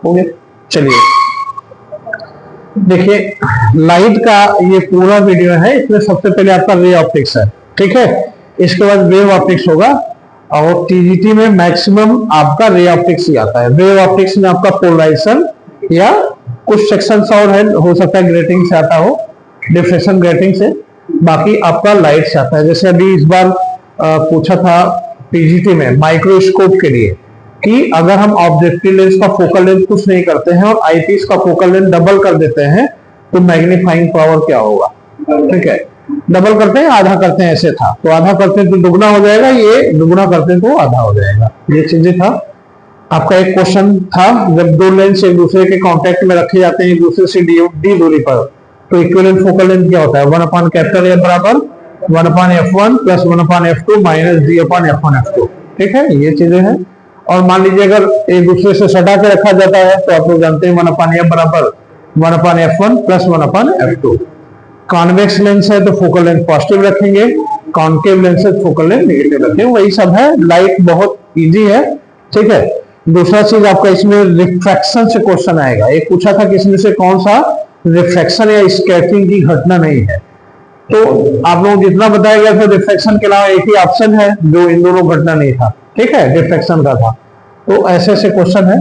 हो गया। चलिए देखिए, लाइट का ये पूरा वीडियो है। इसमें सबसे पहले आपका रे ऑप्टिक्स है, ठीक है। इसके बाद वेव ऑप्टिक्स होगा, और टीजीटी में मैक्सिमम आपका रे ऑप्टिक्स ही आता है। वेव ऑप्टिक्स में आपका पोलराइजेशन या कुछ सेक्शंस और है, हो सकता है ग्रेटिंग से आता हो, डिफ्रेक्शन ग्रेटिंग से, बाकी आपका लाइट से आता है। जैसे अभी इस बार पूछा था टीजीटी में माइक्रोस्कोप के लिए कि अगर हम ऑब्जेक्टिव लेंस का फोकल लेंथ कुछ नहीं करते हैं और आईपीस का फोकल लेंथ डबल कर देते हैं तो मैग्नीफाइंग पावर क्या होगा, ठीक है। डबल करते हैं, आधा करते हैं, ऐसे था, तो आधा करते हैं तो दुगना हो जाएगा, ये दुगना करते हैं तो आधा हो जाएगा। ये चीजें था। आपका एक क्वेश्चन था, जब दो लेंस एक दूसरे के कांटेक्ट में रखे जाते हैं एक दूसरे से डी दूरी पर, तो इक्विवेलेंट फोकल लेंथ क्या होता है, 1/F बराबर 1/F1 plus 1/F2 minus d/F1F2, ठीक है। ये चीजें हैं। और मान लीजिए अगर एक दूसरे से सटा के रखा जाता है तो आप लोग जानते हैं 1/F बराबर 1/F1 plus 1/F2। Convex lens है तो फोकल लेंथ पॉजिटिव रखेंगे, कॉन्केव लेंस है तो फोकल लेंथ नेगेटिव रखेंगे, वही सब है। लाइट बहुत इजी है, ठीक है। दूसरा चीज आपका इसमें रिफ्रैक्शन से क्वेश्चन आएगा। एक पूछा था कि इसमें से कौन सा रिफ्रैक्शन या स्कैटरिंग की घटना नहीं है, तो आप लोग जितना बताया गया था रिफ्रैक्शन के अलावा एक ही ऑप्शन है जो इन दोनों घटना नहीं था, ठीक है, रिफ्रैक्शन का था। तो ऐसे ऐसे क्वेश्चन है।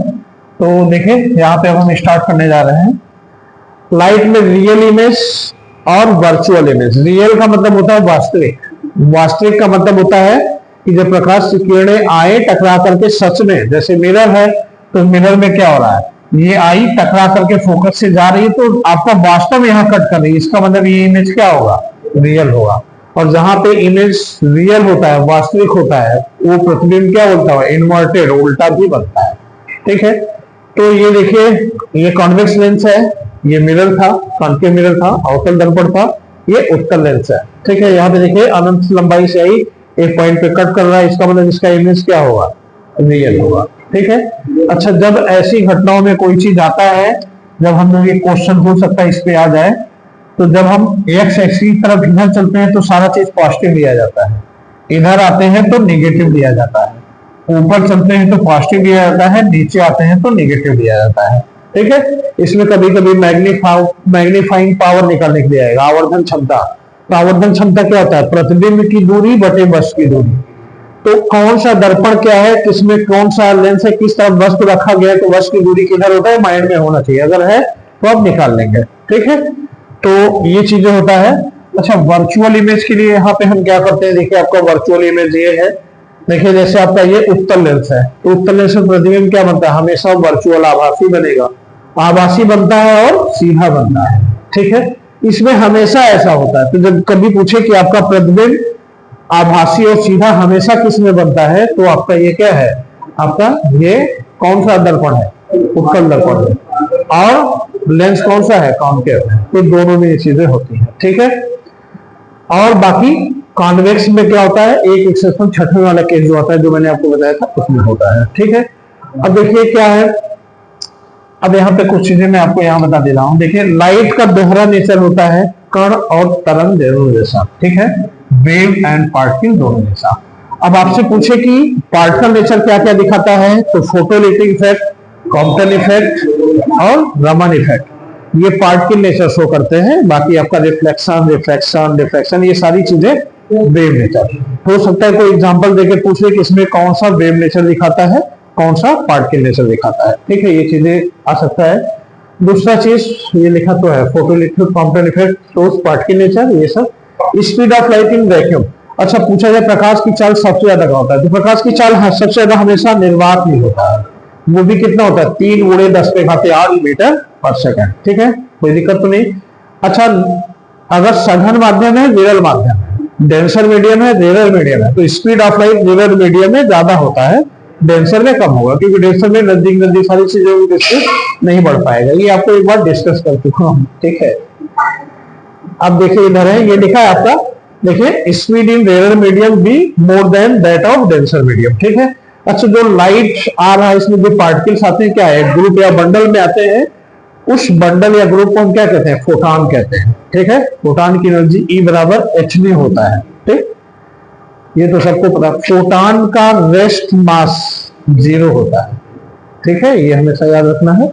तो देखिए यहाँ पे अब हम स्टार्ट करने जा रहे हैं। लाइट में रियल इमेज और वर्चुअल इमेज। रियल का मतलब होता है वास्तविक, वास्तविक का मतलब होता है कि जब प्रकाश की किरणें आए टकरा करके सच में, जैसे मिरर है तो मिरर में क्या हो रहा है, ये आई टकरा करके फोकस से जा रही है तो आपका वास्तव में यहाँ कट कर रही है, इसका मतलब ये इमेज क्या होगा, रियल होगा। और जहां पे इमेज रियल होता है, वास्तविक होता है, वो प्रतिबिंब क्या बोलता है, इन्वर्टेड, उल्टा भी बनता है, ठीक है। तो ये देखिए, ये कॉन्वेक्स लेंस है, ये मिरर था, कॉन्केव मिरर था, अवतल दर्पण था, ये उत्तल लेंस है, ठीक है। यहाँ पे देखिए अनंत लंबाई से आई एक पॉइंट पे कट कर रहा है, इसका मतलब इसका इमेज क्या होगा, रियल होगा, ठीक है। अच्छा, जब ऐसी घटनाओं में कोई चीज आता है, जब हम लोग ये क्वेश्चन हो सकता है इस पे आ जाए, तो जब हम एक्स एक्सिस की तरफ इधर चलते हैं तो सारा चीज पॉजिटिव लिया जाता है, इधर आते हैं तो निगेटिव लिया जाता है, ऊपर चलते हैं तो पॉजिटिव लिया जाता है, नीचे आते हैं तो निगेटिव लिया जाता है, ठीक है। इसमें कभी कभी मैग्नीफाइंग पावर निकालने के लिए आएगा, आवर्धन क्षमता। तो आवर्धन क्षमता क्या होता है, प्रतिबिंब की दूरी बटे वस्तु की दूरी। तो कौन सा दर्पण क्या है, किसमें कौन सा लेंस है, किस तरफ वस्तु रखा गया है, तो वस्तु की दूरी किधर होता है, माइंड में होना चाहिए, अगर है तो आप निकाल लेंगे, ठीक है। तो ये चीजें होता है। अच्छा, वर्चुअल इमेज के लिए यहाँ पे हम क्या करते हैं, देखिए आपका वर्चुअल इमेज ये है। देखिए जैसे आपका ये उत्तल लेंस है, तो उत्तल लेंस में प्रतिबिंब क्या बनता है, हमेशा वर्चुअल आभासी बनेगा, आभासी बनता है और सीधा बनता है, ठीक है। इसमें हमेशा ऐसा होता है। तो जब कभी पूछे कि आपका प्रतिबिंब आभासी और सीधा हमेशा किस में बनता है, तो आपका ये क्या है, आपका ये कौन सा दर्पण है, उत्तल दर्पण है। और लेंस कौन सा है, कॉन्केव। तो दोनों में ये चीजें होती हैं, ठीक है। और बाकी कॉन्वेक्स में क्या होता है, एक एक्सेप्शन छठवें वाला केस जो आता है, जो मैंने आपको बताया था, उसमें होता है, ठीक है। अब देखिए क्या है, अब यहाँ पे कुछ चीजें मैं आपको यहाँ बता दे रहा हूँ। देखिए लाइट का दोहरा नेचर होता है, कण और तरंग दोनों जैसा, ठीक है, वेव एंड पार्टिकल दोनों जैसा। अब आपसे पूछे कि पार्टिकल नेचर क्या क्या दिखाता है, तो फोटोइलेक्ट्रिक इफेक्ट, कॉम्पटन इफेक्ट और रमन इफेक्ट, ये पार्टिकल नेचर शो करते हैं। बाकी आपका रिफ्लेक्शन, रिफ्रैक्शन, डिफ्रैक्शन, ये सारी चीजें वेव नेचर। हो सकता है कोई एग्जांपल देके पूछे कि इसमें कौन सा वेव नेचर दिखाता है, कौन सा पार्टिकल नेचर दिखाता है, ठीक है। ये चीजें आ सकता है। दूसरा चीज ये लिखा तो है, photoelectric, Compton effect, shows particle nature, ये सब। Speed of light in vacuum. अच्छा, पूछा जाए प्रकाश की चाल सबसे ज्यादा क्या होता है, तो प्रकाश की चाल सबसे ज्यादा हमेशा निर्वात में होता है, वो भी कितना होता है, 3 × 10⁸ ठीक है, कोई दिक्कत तो नहीं। अच्छा, अगर सघन माध्यम है, विरल माध्यम है, डेंसर मीडियम है, रेयर मीडियम है, तो speed of light rare medium में ज्यादा होता है, डेंसर में कम होगा, क्योंकि डेंसर में नजदीक नजदीक सारी चीजों की डिस्टेंस नहीं बढ़ पाएगा। ये आपको एक बार डिस्कस कर चुका हूं, ठीक है। अब देखिए इधर है, ये लिखा है आपका, देखिए speed in rare medium be more than that of denser medium, ठीक है। अच्छा, जो लाइट आ रहा है इसमें जो पार्टिकल्स आते हैं, क्या है, ग्रुप या बंडल में आते हैं, उस बंडल या ग्रुप को हम क्या कहते हैं, फोटॉन कहते हैं, ठीक है। फोटॉन की एनर्जी E बराबर hv होता है, ठीक, ये तो सबको पता। फोटॉन का रेस्ट मास 0 होता है, ठीक है, ये हमेशा याद रखना है,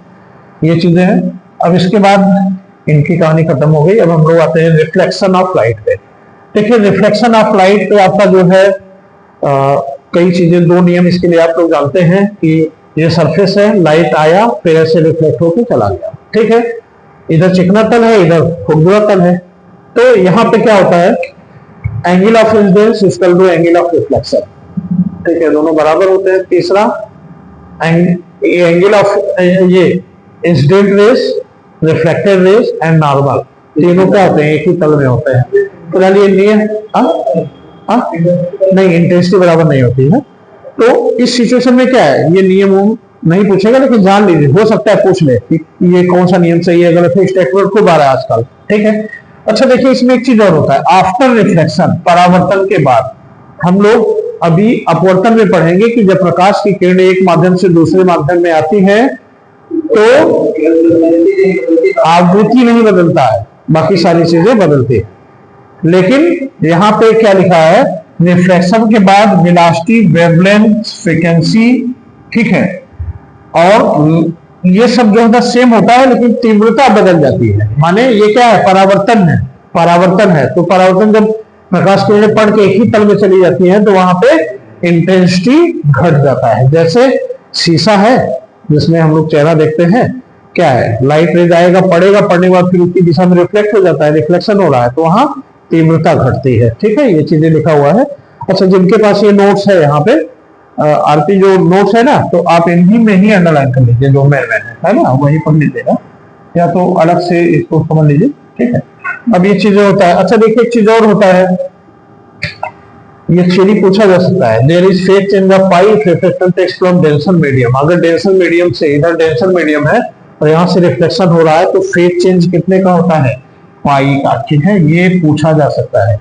ये चीजें हैं। अब इसके बाद इनकी कहानी खत्म हो गई। अब हम लोग आते हैं रिफ्लेक्शन ऑफ लाइट पे। देखिए रिफ्लेक्शन ऑफ लाइट पे आपका जो है कई चीजें, दो नियम इसके लिए आप लोग जानते हैं कि ये सरफेस है, लाइट आया फिर ऐसे रिफ्लेक्ट होकर चला गया, ठीक है, इधर चिकना तल है इधर खुरदुरा तल है। तो यहाँ पे क्या होता है, angle of incidence equal to angle of reflection, ठीक है, दोनों बराबर होते हैं। तीसरा एंगल ऑफ ये incident rays, reflected rays and normal, तीनों क्या होते हैं, एक ही तल में होते हैं। फिलहाल ये नियम नहीं, इंटेंसिटी बराबर नहीं होती है। तो इस सिचुएशन में क्या है, ये नियम नहीं पूछेगा लेकिन जान लीजिए, हो सकता है पूछ ले कि ये कौन सा नियम सही है गलत है, स्टेटमेंट खूब आ रहा है आजकल, ठीक है। अच्छा देखिए इसमें एक चीज और होता है, आफ्टर रिफ्लेक्शन, परावर्तन के बाद हम लोग अभी अपवर्तन में पढ़ेंगे कि जब प्रकाश की किरण एक माध्यम से दूसरे माध्यम में आती है तो आवृत्ति नहीं बदलता है, बाकी सारी चीजें बदलती है। लेकिन यहां पे क्या लिखा है, रिफ्लेक्शन के बाद वेलोसिटी, वेवलेंथ, फ्रीक्वेंसी, ठीक है, और ये सब जो है सेम होता है लेकिन तीव्रता बदल जाती है। माने ये क्या है, परावर्तन है, परावर्तन है। तो परावर्तन जब प्रकाश किरणें पड़ के एक ही तल में चली जाती हैं तो वहां पे इंटेंसिटी घट जाता है। जैसे शीशा है जिसमें हम लोग चेहरा देखते हैं, क्या है, लाइट रेज आएगा, पड़ेगा, पड़ने के बाद फिर उसकी दिशा में रिफ्लेक्ट हो जाता है, रिफ्लेक्शन हो रहा है, तो वहां तीव्रता घटती है, ठीक है, ये चीजें लिखा हुआ है। अच्छा जिनके पास ये नोट्स है यहाँ पे आरपी जो नोट्स है ना, तो आप इन्हीं में ही अंडरलाइन कर लीजिए, जो मेरे में है ना, वही पढ़ लीजिएगा, या तो अलग से इसको समझ लीजिए, ठीक है। अब ये चीजें होता है। अच्छा देखिए एक चीज और होता है, ये थ्योरी पूछा जा सकता है, there is phase change of pi if reflection takes from denser medium. अगर डेंसर मीडियम से, इधर डेंसर मीडियम है और यहाँ से रिफ्लेक्शन हो रहा है तो फेज चेंज कितने का होता है, पाई का, ठीक है, ये पूछा जा सकता है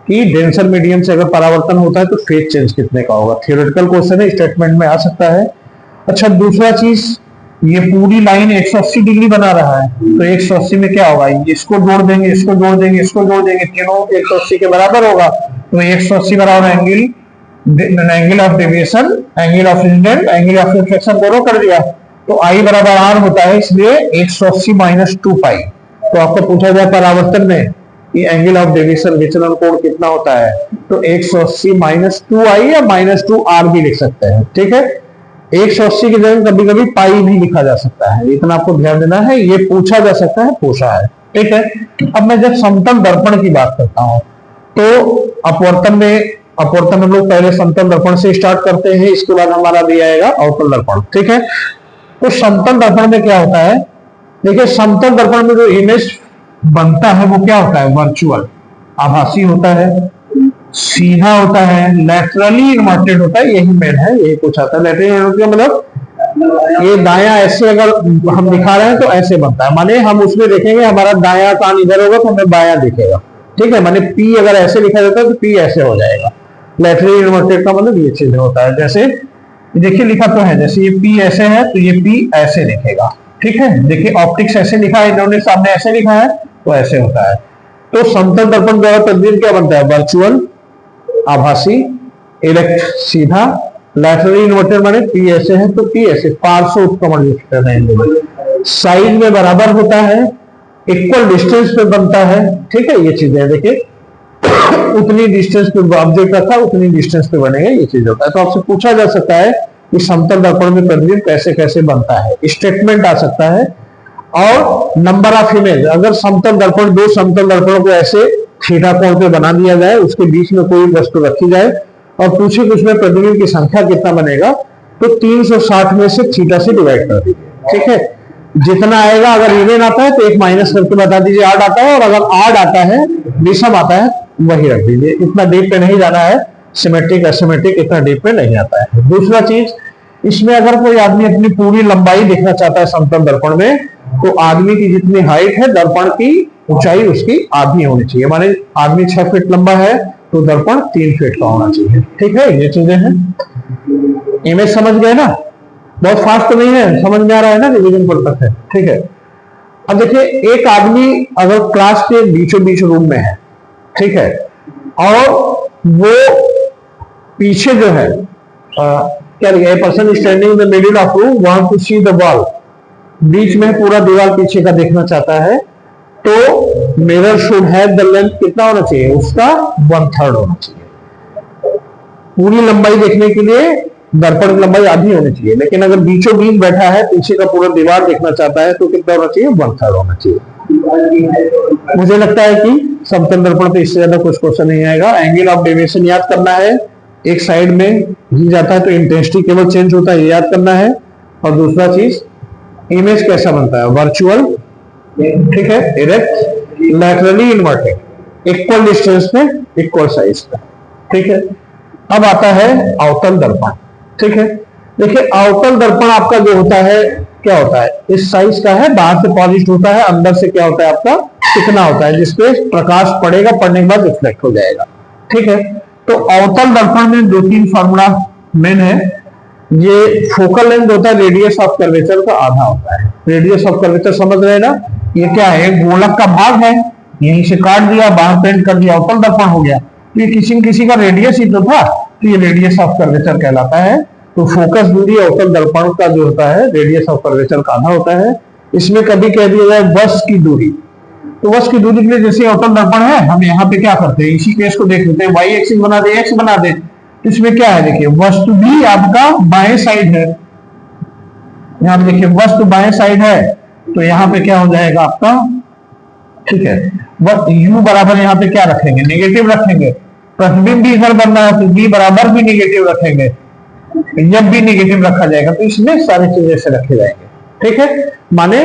कि डेंसर मीडियम से अगर परावर्तन होता है तो फेज चेंज कितने का होगा। थियोरेटिकल क्वेश्चन है, स्टेटमेंट में आ सकता है। अच्छा दूसरा चीज, ये पूरी लाइन 180 डिग्री बना रहा है तो 180 में क्या होगा, इसको जोड़ देंगे, इसको जोड़ देंगे, इसको जोड़ देंगे, तीनों 180 के बराबर होगा। तो 180 बराबर angle of deviation, angle of incident, angle of reflection दोनों कर दिया, तो आई बराबर आर होता है, इसलिए 180 माइनस 2 पाई। तो आपको पूछा जाए परावर्तन में कि एंगल ऑफ डेविएशन विचलन कोण कितना होता है, तो 180 माइनस 2 आई या माइनस 2 आर भी लिख सकते हैं, ठीक है। 180 की जगह कभी कभी पाई भी लिखा जा सकता है, इतना आपको ध्यान देना है, ये पूछा जा सकता है, पूछा है, ठीक है। अब मैं जब समतल दर्पण की बात करता हूं तो अपवर्तन हम लोग पहले समतल दर्पण से स्टार्ट करते हैं, इसके बाद हमारा भी आएगा अवतल दर्पण, ठीक है। तो समतल दर्पण में क्या होता है, देखिए समतल दर्पण में जो इमेज बनता है वो क्या होता है, वर्चुअल, आभासी होता है, सीधा होता है, लैटरली इन्वर्टेड होता है, यही मेन है, यही कुछ आता है। लैटरली इन्वर्टेड मतलब ये दाया ऐसे अगर हम दिखा रहे हैं तो ऐसे बनता है, माने हम उसमें देखेंगे हमारा दाया कान इधर होगा तो हमें बाया दिखेगा, ठीक है, माने पी अगर ऐसे लिखा जाता है तो पी ऐसे हो जाएगा। लैटरली इन्वर्टेड का मतलब ये चीज होता है, जैसे देखिए लिखा तो है, जैसे ये पी ऐसे है तो ये पी ऐसे लिखेगा, ठीक है। देखिए ऑप्टिक्स ऐसे लिखा है, इन्होंने सामने ऐसे लिखा है तो ऐसे होता है। तो समतल दर्पण द्वारा तस्वीर क्या बनता है, वर्चुअल, आभासी, इलेक्ट सीधा, लैटरली इन्वर्टेड माने पी ऐसे है तो पी ऐसे, पार्श्व उत्क्रमण लिखते हैं, साइज में बराबर होता है, इक्वल डिस्टेंस पे बनता है, ठीक है, ये चीजें देखिए उतनी डिस्टेंस पे ऑब्जेक्ट रखा उतनी डिस्टेंस पे बनेगा, ये चीज होता है। तो आपसे पूछा जा सकता है कि समतल दर्पण में प्रतिबिंब कैसे कैसे बनता है, स्टेटमेंट आ सकता है। और नंबर ऑफ इमेज, अगर समतल दर्पण, दो समतल दर्पणों को ऐसे थीटा कोण पे बना दिया जाए, उसके बीच में कोई वस्तु रखी जाए और पूछे कि उसमें प्रतिबिंब की संख्या कितना बनेगा, तो 360 में से थीटा से डिवाइड कर दीजिए, ठीक है। जितना आएगा, अगर इवन आता है तो एक माइनस करके बता दीजिए 8 आता है, और अगर आड आता है, विषम आता है, वही रख दीजिए, इतना डीप पे नहीं जाना है, सिमेट्रिक एसिमेट्रिक इतना डीप पे नहीं आता है। दूसरा चीज, इसमें अगर कोई आदमी अपनी पूरी लंबाई देखना चाहता है समतल दर्पण में, तो आदमी की जितनी हाइट है दर्पण की ऊंचाई उसकी आधी होनी चाहिए, माने आदमी 6 फीट लंबा है तो दर्पण 3 फीट का होना चाहिए, ठीक है, ये चीजें हैं। इमेज समझ गए ना, बहुत फास्ट तो नहीं है, समझ में आ रहा है ना, रिवीजन परफेक्ट है, ठीक है। अब देखिए एक आदमी अगर क्लास के बीचों बीच रूम में है, ठीक है, और वो पीछे जो है क्या लिखा है? Person standing in the middle of room want to see the wall, बीच में पूरा दीवार पीछे का देखना चाहता है, तो mirror should have the length कितना होना चाहिए? उसका 1/3 होना चाहिए। पूरी लंबाई देखने के लिए दर्पण की लंबाई आधी होनी चाहिए, लेकिन अगर बीचों बीच बैठा है, पीछे का पूरा दीवार देखना चाहता है, तो कितना होना चाहिए? 1/3 होना चाहिए। मुझे लगता है कि समतल दर्पण पे इससे ज्यादा कुछ क्वेश्चन नहीं आएगा। एंगल ऑफ डेविएशन याद करना है, एक साइड में ही जाता है तो इंटेंसिटी केवल चेंज होता है, ये याद करना है। और दूसरा चीज, इमेज कैसा बनता है? वर्चुअल, ठीक है, erect, laterally inverted, equal distance में, इक्वल साइज का, ठीक है। अब आता है अवतल दर्पण, ठीक है। देखिए अवतल दर्पण आपका जो होता है, क्या होता है? इस साइज का है, बाहर से पॉलिश होता है, अंदर से क्या होता है आपका? चिकना होता है, जिसपे प्रकाश पड़ेगा, पड़ने के बाद रिफ्लेक्ट हो जाएगा, ठीक है। तो अवतल दर्पण में 2-3 फॉर्मूला मेन है। ये फोकल लेंथ होता है, रेडियस ऑफ कर्वेचर का आधा होता है। रेडियस ऑफ कर्वेचर समझ रहे ना? ये क्या है? गोलक का भाग है, यहीं से काट दिया, बाहर पेंट कर दिया, अवतल दर्पण हो गया। तो ये किसी न किसी का रेडियस ही तो था, तो ये रेडियस ऑफ कर्वेचर कहलाता है। तो फोकस दूरी अवतल दर्पण का जो होता है, रेडियस ऑफ कर्वेचर का आधा होता है। इसमें कभी कह दिया जाए वश की दूरी, तो वश की दूरी के लिए जैसे अवतल दर्पण है, हम यहाँ पे क्या करते हैं? इसी केस को देख लेते हैं, वाई एक्सिस बना दे, एक्स बना दे। इसमें क्या है? देखिए वस्तु भी आपका बाएं साइड है, यहाँ पे देखिए वस्तु बाएं साइड है, तो यहाँ पे क्या हो जाएगा आपका? ठीक है, u बराबर यहाँ पे क्या रखेंगे? नेगेटिव रखेंगे। प्रतिबिंब भी इधर बनना है, तो b बराबर भी नेगेटिव रखेंगे। जब भी नेगेटिव रखा जाएगा तो इसमें सारी चीजें ऐसे रखे जाएंगे, ठीक है। माने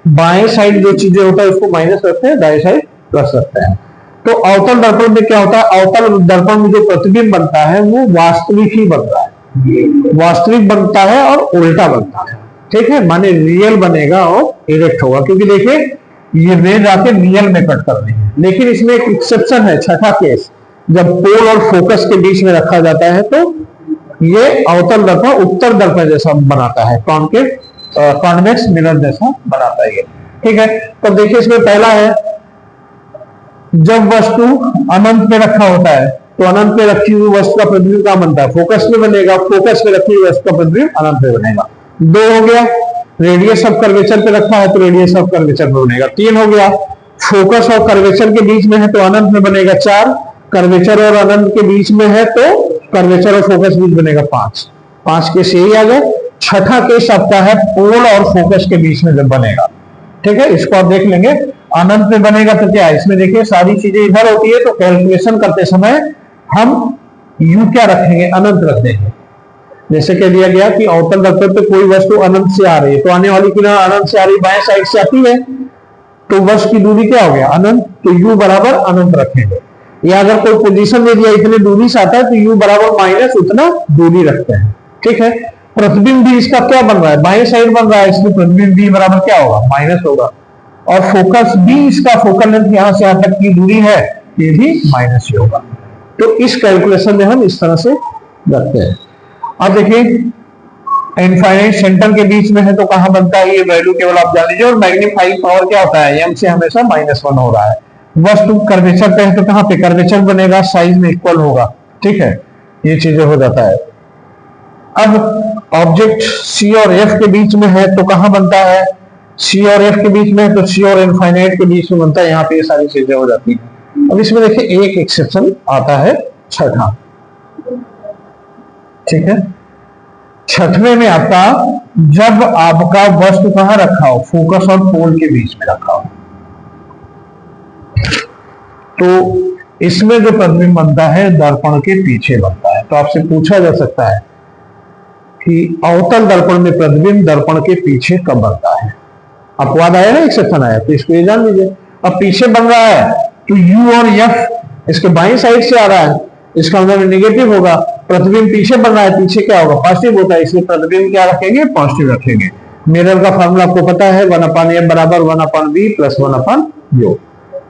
बाएं साइड जो चीजें होता है उसको माइनस रखते हैं, दाएं साइड प्लस रखते हैं। तो अवतल दर्पण में क्या होता है? अवतल दर्पण में जो प्रतिबिंब बनता है वो वास्तविक ही बनता है, वास्तविक बनता है और उल्टा बनता है, ठीक है। माने रियल बनेगा और इरेक्ट होगा, क्योंकि देखिए ये रेज आके रियल में कट कर रही है। लेकिन इसमें एक एक्सेप्शन है, छठा केस, जब पोल और फोकस के बीच में रखा जाता है तो ये अवतल दर्पण उत्तर दर्पण जैसा बनाता है, कॉन्वेक्स मिरर जैसा बनाता है ये, ठीक है। तो देखिए इसमें पहला है, जब वस्तु अनंत में रखा होता है तो अनंत में रखी हुई वस्तु का प्रतिबिंब कहां बनता है? फोकस में बनेगा। फोकस में रखी हुई वस्तु का प्रतिबिंब अनंत में बनेगा। 2 हो गया, रेडियस ऑफ कर्वेचर पे रखा है तो रेडियस ऑफ कर्वेचर पे बनेगा। 3 हो गया, फोकस और कर्वेचर के बीच में है तो अनंत में बनेगा। 4, कर्वेचर और अनंत के बीच में है तो कर्वेचर और फोकस बीच बनेगा। 5 केस यही आ गए। छठा केस आपका है पोल और फोकस के बीच में जब बनेगा, ठीक है। इसको आप देख लेंगे, अनंत में बनेगा तो क्या है? इसमें देखिए सारी चीजें इधर होती है, तो कैलकुलेशन करते समय हम यू क्या रखेंगे? अनंत रख देंगे। जैसे कह दिया गया कि अवतल दर्पण पे कोई वस्तु अनंत से आ रही है, तो आने वाली किरण अनंत से आ रही, बाएं साइड से आती है, तो वस्तु की दूरी क्या हो गया? अनंत। तो u बराबर अनंत रखेंगे। या अगर कोई पोजीशन दे दिया इतने दूरी से आता है तो u बराबर माइनस उतना दूरी रखते हैं, ठीक है। प्रतिबिंब भी इसका क्या बन रहा है? बाएं साइड बन रहा है, इसलिए प्रतिबिंब भी बराबर क्या होगा? माइनस होगा। और फोकस भी, इसका फोकल लेंथ यहां से यहां तक की दूरी है, ये भी माइनस ही होगा। तो इस कैलकुलेशन में हम इस तरह से रखते हैं। अब देखिए इनफाइनाइट सेंटर के बीच में है तो कहां बनता है? ये वैल्यू केवल आप जान लीजिए। और मैग्नीफाइंग पावर क्या होता है? m से हमेशा -1 हो रहा है। वस्तु कर्वेचर पे है तो कहां पे कर्वेचर बनेगा? साइज में इक्वल होगा, ठीक है। ये चीजें हो जाता है। अब ऑब्जेक्ट C और F के बीच में है तो कहां बनता है? C और F के बीच में है तो C और इनफाइनाइट के बीच में बनता है। यहाँ पे ये सारी चीजें हो जाती हैं। अब इसमें देखिए एक एक्सेप्शन आता है, छठा, ठीक है। छठवें में आपका, जब आपका वस्तु कहां रखा हो? फोकस और पोल के बीच में रखा हो, तो इसमें जो प्रतिबिंब बनता है दर्पण के पीछे बनता है। तो आपसे पूछा जा सकता है कि अवतल दर्पण में प्रतिबिंब दर्पण के पीछे कब बनता है? अपवाद आया ना, एक्सेप्शन आया, तो इसको ये जान लीजिए। अब पीछे बन रहा है तो u और f इसके बाईं साइड से आ रहा है, इसका मतलब नेगेटिव होगा। प्रतिबिंब पीछे बन रहा है, पीछे क्या होगा? पॉजिटिव होता है, इसलिए प्रतिबिंब क्या रखेंगे? पॉजिटिव रखेंगे। मिरर का फॉर्मूला आपको पता है, 1/f बराबर 1/v प्लस 1/u।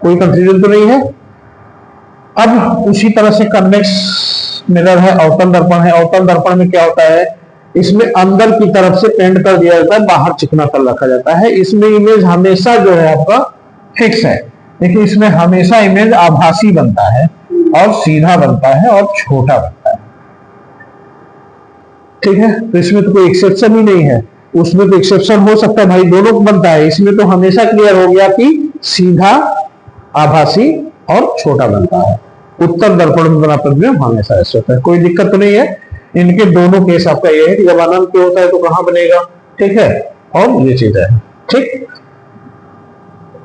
कोई कंफ्यूजन तो नहीं है। अब उसी तरह से कन्वेक्स मिरर है, अवतल दर्पण है। अवतल दर्पण में क्या होता है? इसमें अंदर की तरफ से पेंट कर दिया जाता है, बाहर चिकना कर रखा जाता है। इसमें इमेज हमेशा जो है आपका फिक्स है, लेकिन इसमें हमेशा इमेज आभासी बनता है और सीधा बनता है और छोटा बनता है। ठीक है, तो इसमें तो कोई एक्सेप्शन ही नहीं है। उसमें तो एक्सेप्शन हो सकता है भाई, दोनों बनता है। इसमें तो हमेशा क्लियर हो गया कि सीधा, आभासी और छोटा बनता है। उत्तर दर्पण में बना प्रतिबिंब हमेशा ऐसे होता है, कोई दिक्कत तो नहीं है। इनके दोनों केस आपका ये है कि जब अनंत पे होता है तो कहां बनेगा, ठीक है, और ये चीज है, ठीक,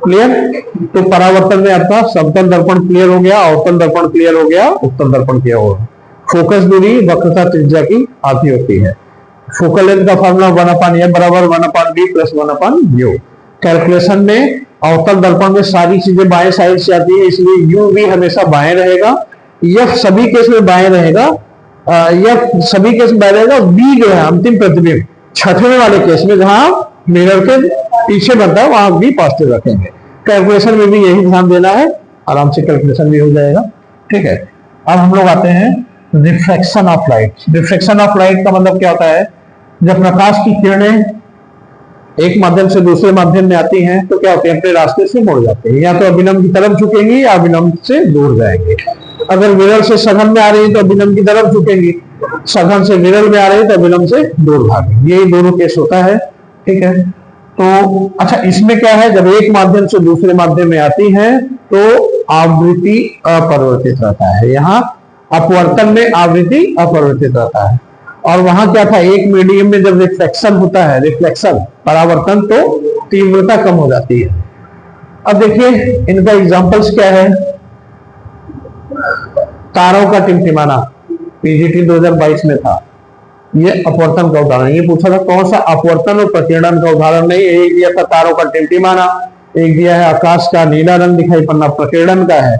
क्लियर। तो परावर्तन में आपका समतल दर्पण क्लियर हो गया, अवतल दर्पण क्लियर हो गया, उत्तल दर्पण क्लियर हो गया। फोकस दूरी वक्रता त्रिज्या की आती होती है। फोकल लेंथ का फॉर्मूला 1/n बराबर 1/d प्लस 1/u। कैलकुलेशन में अवतल दर्पण में सारी चीजें बाएं साइड से आती है, इसलिए u भी हमेशा बाएं रहेगा, यह सभी केस में बाएं रहेगा, यह सभी केस में बाएं रहेगा। b जो है अंतिम प्रतिबिंब छठवें वाले केस में जहां मिरर के पीछे बनता है वहां भी पॉजिटिव रखेंगे। कैलकुलेशन में भी यही ध्यान देना है, आराम से कैलकुलेशन भी हो जाएगा, ठीक है। अब हम लोग आते हैं reflection of light. Reflection of light का मतलब क्या होता है, जब प्रकाश की किरणें एक माध्यम से दूसरे माध्यम में आती हैं तो क्या होते हैं, अपने रास्ते से मुड़ जाते हैं, या तो अभिलंब की तरफ झुकेंगी या अभिलंब से दूर जाएंगे। अगर विरल से सघन में आ रही है तो अभिलंब की तरफ झुकेंगी, सघन से विरल में आ रही है तो अभिलंब से दूर भागेंगे, यही दोनों केस होता है, ठीक है। तो अच्छा, इसमें क्या है, जब एक माध्यम से दूसरे माध्यम में आती है तो आवृत्ति अपरिवर्तित रहता है। यहाँ अपवर्तन में आवृत्ति अपरिवर्तित रहता है, और वहां क्या था, एक मीडियम में जब रिफ्लेक्शन होता है, रिफ्लेक्शन परावर्तन, तो तीव्रता कम हो जाती है। अब देखिए इनका एग्जांपल्स क्या है। तारों का टिमटिमाना पीजीटी 2022 में था, ये अपवर्तन का उदाहरण। ये पूछा था कौन सा अपवर्तन और प्रकीर्णन का उदाहरण नहीं, एक दिया था तारों का टिमटिमाना, एक दिया है आकाश का नीला रंग दिखाई पड़ना, प्रकीर्णन का है,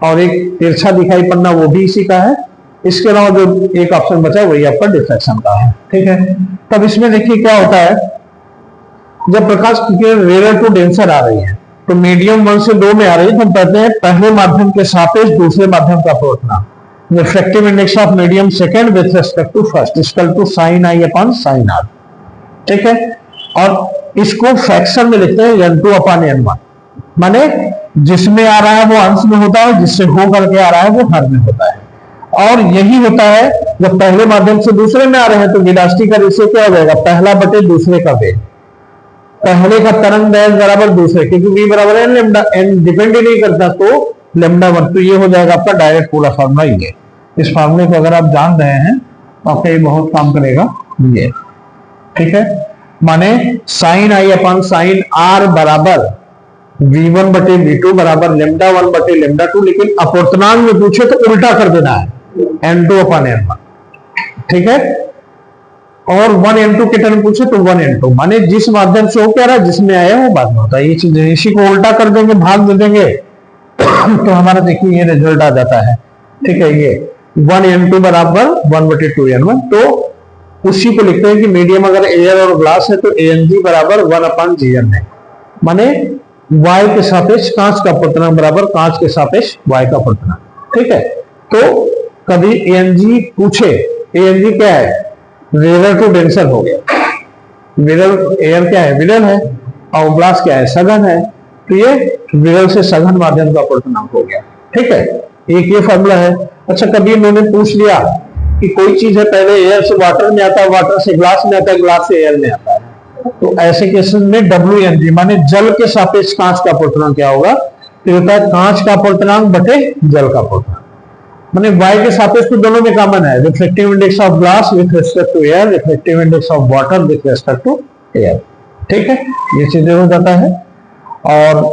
और एक तिरछा दिखाई पड़ना वो भी इसी का है। इसके अलावा जो एक ऑप्शन बचा वही आपका डिफ्लेक्शन का है, ठीक है। तब इसमें देखिए क्या होता है, जब प्रकाश की किरण रेयर टू डेंसर आ रही है तो मीडियम 1 से 2 में आ रही है तो हम कहते हैं पहले माध्यम के सापेक्ष दूसरे माध्यम का अपवर्तन। Refractive index of medium second with respect to first equal to sin i upon sin r, ठीक है। और इसको फ्रैक्शन में लिखते हैं n2/n1, माने जिसमें आ रहा है वो अंश में होता है, जिससे हो करके आ रहा है वो हर में होता है। और यही होता है जब पहले माध्यम से दूसरे में आ रहे हैं तो वेलोसिटी का रेशियो क्या हो जाएगा, पहला बटे दूसरे का वेग। पहले का तरंग दैर्घ्य बराबर दूसरे, क्योंकि v बराबर है लैम्डा, n डिपेंड ही नहीं करता, तो λ1, तो ये हो जाएगा आपका डायरेक्ट पूरा फार्मूला ये। इस फार्मूले को अगर आप जान रहे हैं तो आपका ये बहुत काम करेगा ये, ठीक है। माने sin i upon sin r बराबर v1 बटे v2 बराबर λ1 बटे λ2, लेकिन अपवर्तनांक में पूछे तो उल्टा कर देना है, n2/n1, ठीक है। और 1n2 के टर्म पूछे तो 1n2, माने जिस माध्यम से हो क्या रहा है, जिसमें आया वो बाद में होता है। ये चीज इसी को उल्टा कर देंगे, भाग दे देंगे तो हमारा देखिए ये रिजल्ट आ जाता है, ठीक है। ये 1n2 बराबर 1/2n1, तो उसी को लिखते हैं कि मीडियम अगर एयर और ग्लास है तो Ang बराबर 1/gn है, माने y के सापेक्ष कांच का अपवर्तनांक बराबर कांच के सापेक्ष y का अपवर्तनांक, ठीक है। तो कभी Ang पूछे, Ang क्या है, रेयर टू डेंसर हो गया, विरल एयर क्या है, विरल है, और ग्लास क्या है, सघन है, तो ये विरल से सघन माध्यम का अपवर्तनांक हो गया, ठीक है। एक ये फॉर्मूला है। अच्छा, कभी इन्होंने पूछ लिया कि कोई चीज है पहले एयर से वाटर में आता है, वाटर से ग्लास में आता है, ग्लास से एयर में आता है, तो ऐसे केसेस में WNG माने जल के सापेक्ष कांच का अपवर्तनांक क्या होगा, तो होता है कांच का अपवर्तनांक बटे जल का अपवर्तनांक, माने y के सापेक्ष तो दोनों में कॉमन है, reflective index of glass with respect to air, reflective index of water with respect to air, ठीक है। ये चीजें हो जाता है। और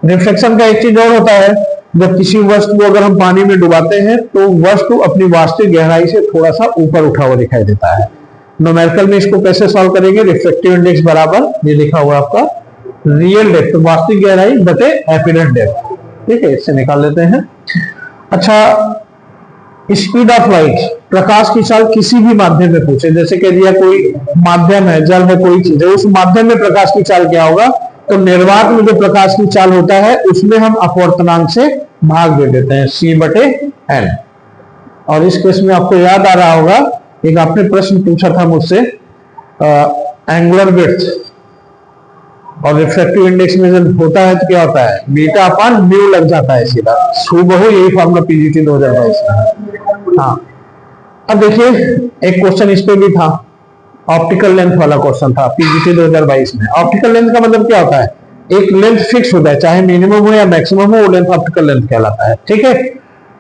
रिफ्लेक्शन का एक चीज और होता है, जब किसी वस्तु को अगर हम पानी में डुबाते हैं तो वस्तु अपनी वास्तविक गहराई से थोड़ा सा ऊपर उठा हुआ दिखाई देता है। न्यूमेरिकल में इसको कैसे सॉल्व करेंगे, रिफ्लेक्टिव इंडेक्स बराबर ये लिखा हुआ आपका रियल डेप्थ, वास्तविक गहराई बटे एपिरेंट डेप्थ, ठीक है, इससे निकाल लेते हैं। अच्छा, स्पीड ऑफ लाइट, प्रकाश की चाल किसी भी माध्यम में पूछे, जैसे कह दिया कोई माध्यम है, जल है, कोई चीज है, उस माध्यम में प्रकाश की चाल क्या होगा, तो निर्वात में जो प्रकाश की चाल होता है उसमें हम अपवर्तनांक से भाग दे देते हैं c/n। और इस केस में आपको याद आ रहा होगा, एक आपने प्रश्न पूछा था मुझसे, एंगुलर विड्थ और रिफ्रैक्टिव इंडेक्स में जब होता है तो क्या होता है, बीटा अपॉन म्यू लग जाता है सीधा, हूबहू यही फॉर्मूला पीजीटी 2022 में। हाँ, अब देखिए एक क्वेश्चन इस पे भी था, ऑप्टिकल लेंथ वाला क्वेश्चन था पीजीटी 2022 में। ऑप्टिकल लेंथ का मतलब क्या होता है, एक लेंथ फिक्स होता है, चाहे मिनिमम हो या मैक्सिमम हो, वो लेंथ ऑप्टिकल लेंथ कहलाता है। ठीक है,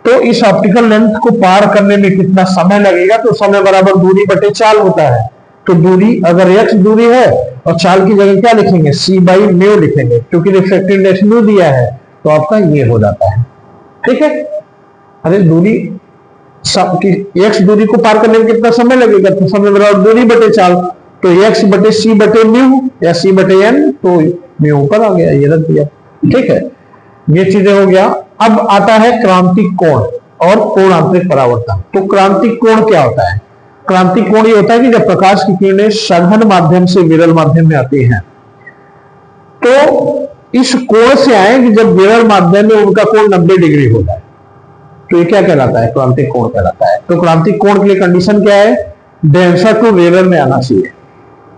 तो इस ऑप्टिकल लेंथ को पार करने में कितना समय लगेगा, तो समय बराबर दूरी बटे चाल होता है। तो दूरी अगर x दूरी है और चाल की जगह क्या लिखेंगे, c बाई म्यू लिखेंगे, क्योंकि रिफ्रैक्टिव इंडेक्स म्यू दिया है तो आपका ये हो जाता है। ठीक है, अरे दूरी x दूरी को पार करने में कितना समय लगेगा, तो समय बराबर दूरी बटे चाल, तो x बटे c बटे म्यू या c बटे n, तो म्यू ऊपर आ गया, ये रख दिया। ठीक है, ये चीजें हो गया। अब आता है क्रांतिक कोण और कोणांतरिक परावर्तन। तो क्रांतिक कोण क्या होता है, क्रांतिक कोण ये होता है कि जब प्रकाश की किरणें सघन माध्यम से विरल माध्यम में आती हैं, तो इस कोण से आए कि जब विरल माध्यम में उनका कोण 90 डिग्री होता है, तो ये क्या कहलाता है, क्रांतिक कोण कहलाता है। तो क्रांतिक कोण के लिए कंडीशन क्या है, डेंसर टू विरल में आना चाहिए,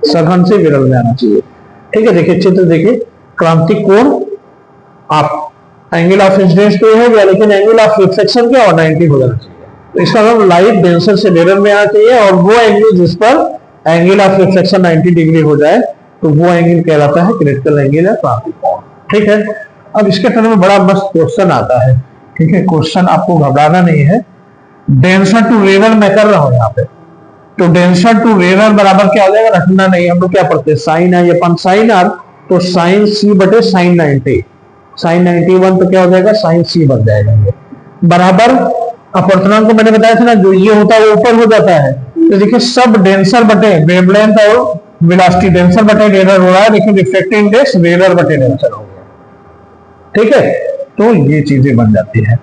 सघन से विरल में आना चाहिए। ठीक है, देखिए चित्र देखिए, क्रांतिक कोण आप एंगल ऑफ इंसिडेंस तो है, लेकिन एंगल ऑफ रिफ्लेक्शन क्या हो 90 हो जाना चाहिए। तो इसका मतलब लाइट डेंसर से विरल में आना चाहिए, और वो एंगल जिस पर एंगल ऑफ रिफ्लेक्शन 90 डिग्री हो जाए, तो वो एंगल कहलाता है क्रिटिकल एंगल या क्रांतिक कोण। ठीक है, अब इसके टर्म में बड़ा मस्त क्वेश्चन आता है। ठीक है, क्वेश्चन आपको घबराना नहीं है, डेंसर टू रेरर मैं कर रहा हूं यहाँ पे। तो डेंसर टू रेरर बराबर क्या हो जाएगा, रखना नहीं, हम लोग क्या पढ़ते हैं sine I upon sine R, तो साइन सी बटे साइन 90, साइन 91 तो क्या हो जाएगा, साइन सी बन जाएगा ये, बराबर अपवर्तनांक को मैंने बताया था ना, जो ये होता है वो ऊपर हो जाता है। तो देखिए सब डेंसर बटे वेवलेंथ और वेलोसिटी, डेंसर बटे रेरर हो रहा है, लेकिन रिफ्रैक्टिव इंडेक्स रेरर बटे डेंसर हो गया। ठीक है, तो ये चीजें बन जाती है।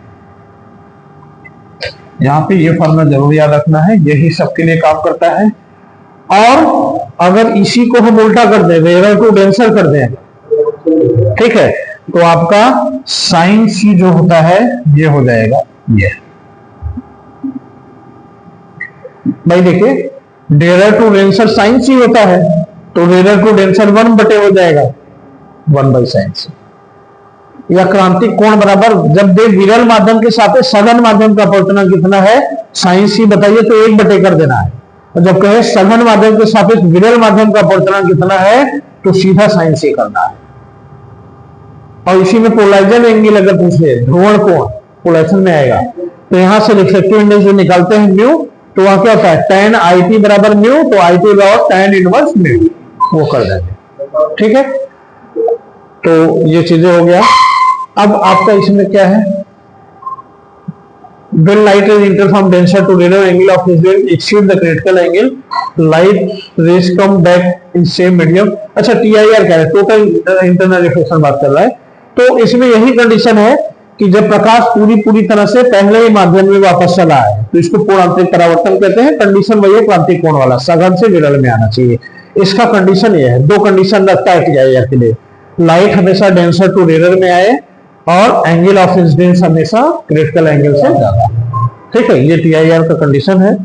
यहाँ पे ये फॉर्मूला जरूर याद रखना है, यही सबके लिए काम करता है। और अगर इसी को हम उल्टा कर दें, रेरर को डेंसर कर दें, ठीक है, तो आपका साइन सी जो होता है ये हो जाएगा ये। भाई देखिए रेरर टू डेंसर साइन सी होता है, तो रेरर टू डेंसर 1 बटे हो जाएगा 1 बाई साइन सी। या क्रांतिक कोण बराबर, जब दे विरल माध्यम के साथ सघन माध्यम का अपवर्तनांक कितना है, साइन सी बताइए, तो 1 बटे कर देना है। और जब कहे सघन माध्यम के सापेक्ष विरल माध्यम का अपवर्तनांक कितना है, तो सीधा साइन सी करना है। और इसी में पोलराइजन एंगल अगर पूछे, ध्रुवण कोण पोलराइजेशन में आएगा, तो यहां से रिफ्लेक्टिव इंडेक्स जो निकालते हैं म्यू, तो वहां क्या होता है tan IT बराबर म्यू, तो IT बराबर tan इनवर्स म्यू, वो कर देंगे। ठीक है, तो ये चीजें हो गया। अब आपका इसमें क्या है, when light rays enter from denser to rarer angle of incidence exceed the critical angle, light rays come back in same medium। अच्छा TIR क्या है, टोटल इंटरनल रिफ्लेक्शन बात कर रहा है। तो इसमें यही कंडीशन है कि जब प्रकाश पूरी तरह से पहले ही माध्यम में वापस चला है, तो इसको कोणांतरिक परावर्तन कहते हैं। कंडीशन वही है क्रांतिक कोण वाला, सघन से विरल में आना चाहिए। इसका कंडीशन ये है, दो कंडीशन रखता है TIR के लिए, लाइट हमेशा डेंसर टू रेरर में आए और एंगल ऑफ इंसिडेंस हमेशा क्रिटिकल एंगल से ज्यादा। ठीक है, ये TIR का कंडीशन है।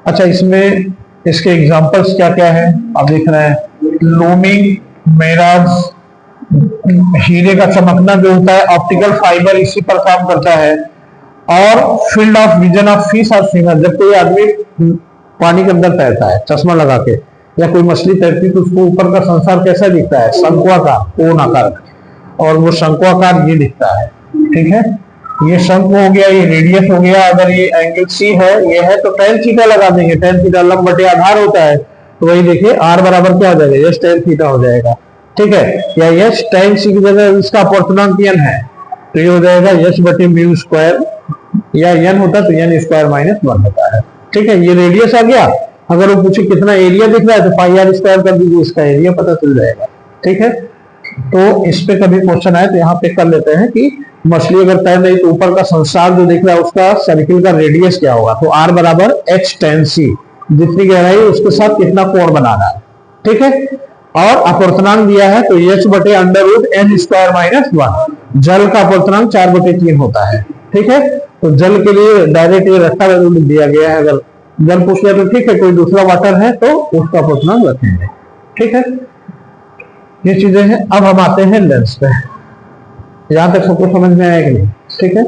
अच्छा, इसमें इसके एग्जांपल्स क्या क्या है आप देख रहे हैं, लूमिंग, मिराज, हीरे का चमकना जो होता है, ऑप्टिकल फाइबर इसी पर काम करता है। और field of vision of fish और स्विमर, जब कोई आदमी पानी के अंदर तैरता है चश्मा लगा के, या कोई मछली तैरती है, तो उसको ऊपर का संसार कैसा दिखता है, शंकुआकार, कोण आकार, और वो शंकुआकार ये दिखता है। ठीक है, ये शंकु हो गया, ये रेडियस हो गया। अगर ये एंगल सी है, ये है, तो tan थीटा लगा देंगे, tan थीटा लंब बटे आधार होता है, तो वही देखिए r बराबर क्या हो जाएगा, यस tan थीटा हो जाएगा। ठीक है, या यस tan सी की जगह इसका अपवर्तनांक n है, तो ये हो जाएगा यस बटे म्यू स्क्वायर, या n होता तो n स्क्वायर माइनस 1 होता है। ठीक है, ये रेडियस आ गया। अगर वो पूछे कितना एरिया दिख रहा है, तो पाई r स्क्वायर कर दीजिए, इसका एरिया पता चल जाएगा। ठीक है, तो इस पे कभी क्वेश्चन आए तो यहाँ पे कर लेते हैं कि मछली अगर तैर रही, तो ऊपर का संसार जो दिख रहा है उसका सर्किल का रेडियस क्या होगा, तो r बराबर h tan c, जितनी गहराई उसके साथ कितना कोण बनाना है। ठीक है, और अपवर्तनांक दिया है, तो h बटे under root n square minus 1। जल का अपवर्तनांक 4 बटे 3 होता है। ठीक है, तो जल के लिए डायरेक्ट ये रखा दिया गया है, अगर जल पूछ लिया तो ठीक है, कोई दूसरा वाटर है तो उसका अपवर्तनांक रखेंगे। ठीक है, ये चीजें हैं। अब हम आते हैं लेंस पे, यहां तक सबको समझ में आया कि नहीं। ठीक है,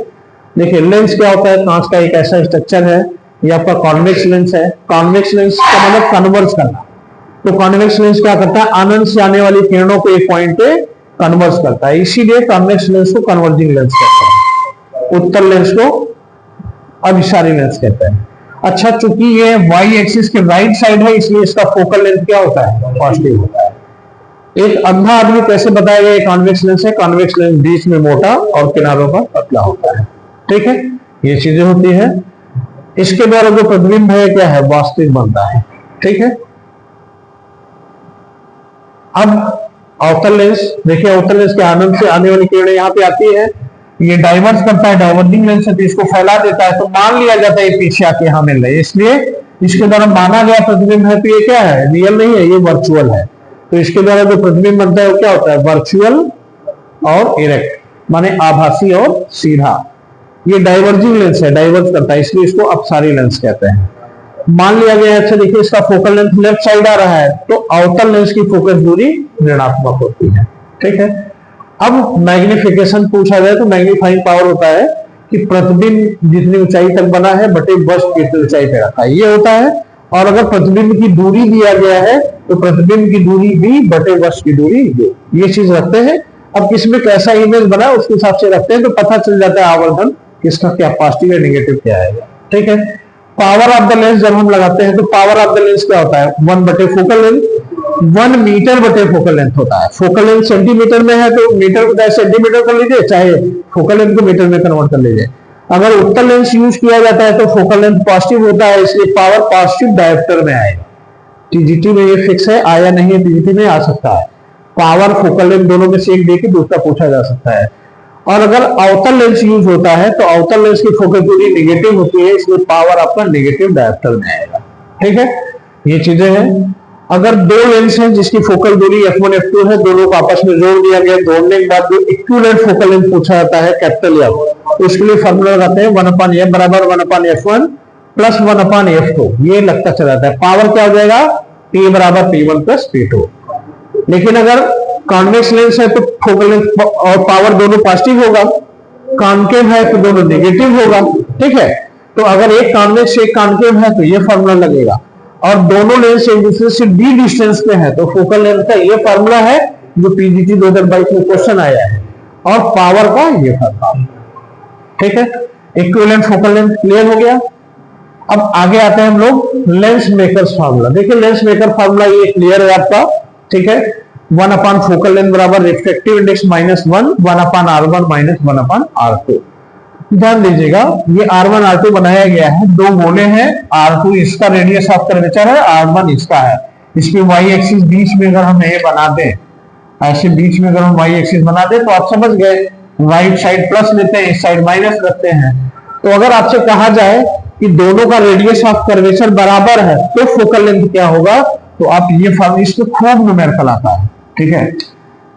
देखिए लेंस क्या होता है, कांच का एक ऐसा स्ट्रक्चर है ये आपका कॉन्वेक्स लेंस है। कॉन्वेक्स लेंस का मतलब कन्वर्स करना। तो कॉन्वेक्स लेंस क्या करता है, आनंद से आने वाली किरणों को एक पॉइंट पे कन्वर्स करता है, इसीलिए कॉन्वेक्स लेंस को कन्वर्जिंग लेंस कहते हैं। उत्तल लेंस को अभिसारी लेंस कहते हैं। अच्छा, चूंकि ये वाई एक्सिस के राइट साइड है, इसलिए इसका फोकल लेंथ क्या होता है, पॉजिटिव होता है। एक अंधा आदमी कैसे बताया गया कॉन्वेक्स लेंस है, कॉन्वेक्स लेंस बीच में मोटा और किनारों पर पतला होता है। ठीक है, ये चीजें होती है। इसके द्वारा जो प्रतिबिंब है क्या है, वास्तविक बनता है। ठीक है, अब अवतल लेंस देखिए, अवतल लेंस के आनंद से आने वाली किरणें यहाँ पे आती है, ये डाइवर्स करता है, डाइवर्जिंग लेंस है तो इसको फैला देता है, तो मान लिया जाता है ये पीछे आके यहाँ मिल रहा है, इसलिए इसके द्वारा माना गया प्रतिबिंब है तो ये क्या है, रियल नहीं है, ये वर्चुअल है। तो इसके द्वारा जो प्रतिबिंब बनता है वो क्या होता है, वर्चुअल और इरेक्ट, माने आभासी और सीधा। ये डाइवर्जिंग लेंस है, डाइवर्स करता है, इसलिए इसको अपसारी लेंस कहते हैं। मान लिया गया, अच्छा देखिए इसका फोकल लेंथ लेफ्ट साइड आ रहा है, तो अवतल लेंस की फोकस दूरी ऋणात्मक होती है। ठीक है, अब मैग्निफिकेशन पूछा जाए तो मैग्नीफाइंग पावर होता है कि प्रतिबिंब जितनी ऊंचाई तक बना है बटे वस्तु कितनी ऊंचाई पे रखा है, ये होता है। और अगर प्रतिबिंब की दूरी दिया गया है तो प्रतिबिंब की दूरी भी बटे वस्तु की दूरी दो, ये चीज रखते हैं। अब किसमें कैसा इमेज बना उसके हिसाब से रखते हैं, तो पता चल जाता है आवर्धन किसका क्या पॉजिटिव या नेगेटिव क्या आएगा। ठीक है, पावर ऑफ द लेंस जब हम लगाते हैं तो पावर ऑफ द लेंस क्या होता है, 1 बटे फोकल लेंथ, 1 मीटर बटे फोकल लेंथ होता है। फोकल लेंथ सेंटीमीटर में है तो मीटर को चाहे सेंटीमीटर कर लीजिए, चाहे फोकल लेंथ को मीटर में कन्वर्ट कर लीजिए। अगर उत्तल लेंस यूज किया जाता है तो फोकल लेंथ पॉजिटिव होता है, इसलिए पावर पॉजिटिव डायोप्टर में आएगा। टीजीटी में ये फिक्स है, आया नहीं है टीजीटी में आ सकता है। पावर फोकल लेंथ दोनों में से एक देके दूसरा पूछा जा सकता है। और अगर अवतल लेंस यूज होता है तो अवतल लेंस की फोकस दूरी नेगेटिव होती है, इसलिए पावर आपका नेगेटिव डायोप्टर में आएगा। ठीक है, ये चीजें हैं। अगर दो लेंस हैं जिसकी फोकल दूरी f1 f2 है, दोनों को आपस में जोड़ दिया गया, जोड़ने के बाद जो इक्विवेलेंट फोकल लेंथ पूछा जाता है कैपिटल F, उसके लिए फॉर्मूला लगाते हैं 1/f बराबर 1/f1 प्लस 1/f2, ये लगता चला जाता है। पावर क्या हो जाएगा, P बराबर P1 प्लस P2। लेकिन अगर कॉन्वेक्स लेंस है तो फोकल लेंथ और पावर दोनों पॉजिटिव होगा, कॉन्केव है तो दोनों नेगेटिव होगा। ठीक है, तो अगर एक कॉन्वेक्स एक कॉन्केव है तो ये फॉर्मूला लगेगा, और दोनों लेंस एक दूसरे से d डिस्टेंस पे है तो फोकल लेंथ का ये फॉर्मूला है जो पीजीटी 2022 में क्वेश्चन आया है, और पावर का ये फॉर्मूला। ठीक है, इक्विवेलेंट फोकल लेंथ क्लियर हो गया। अब आगे आते हैं हम लोग लेंस मेकर्स फार्मूला। देखिए लेंस मेकर फार्मूला ये क्लियर है आपका। ठीक है, 1 फोकल लेंथ बराबर रिफ्रैक्टिव इंडेक्स -1 1/r1 -1/r2। ध्यान दीजिएगा ये R1 R2 बनाया गया है, दो गोले हैं, R2 इसका रेडियस ऑफ कर्वेचर है, R1 इसका है। इसके y एक्सिस बीच में अगर हम ये बना दें, ऐसे बीच में अगर हम y एक्सिस बना दें तो आप समझ गए, राइट साइड प्लस लेते हैं, इस साइड माइनस रखते हैं। तो अगर आपसे कहा जाए कि दोनों का रेडियस ऑफ कर्वेचर बराबर है तो फोकल लेंथ क्या होगा, तो आप ये फॉर्मूला, इसमें खूब न्यूमेरिकल आता है। ठीक है,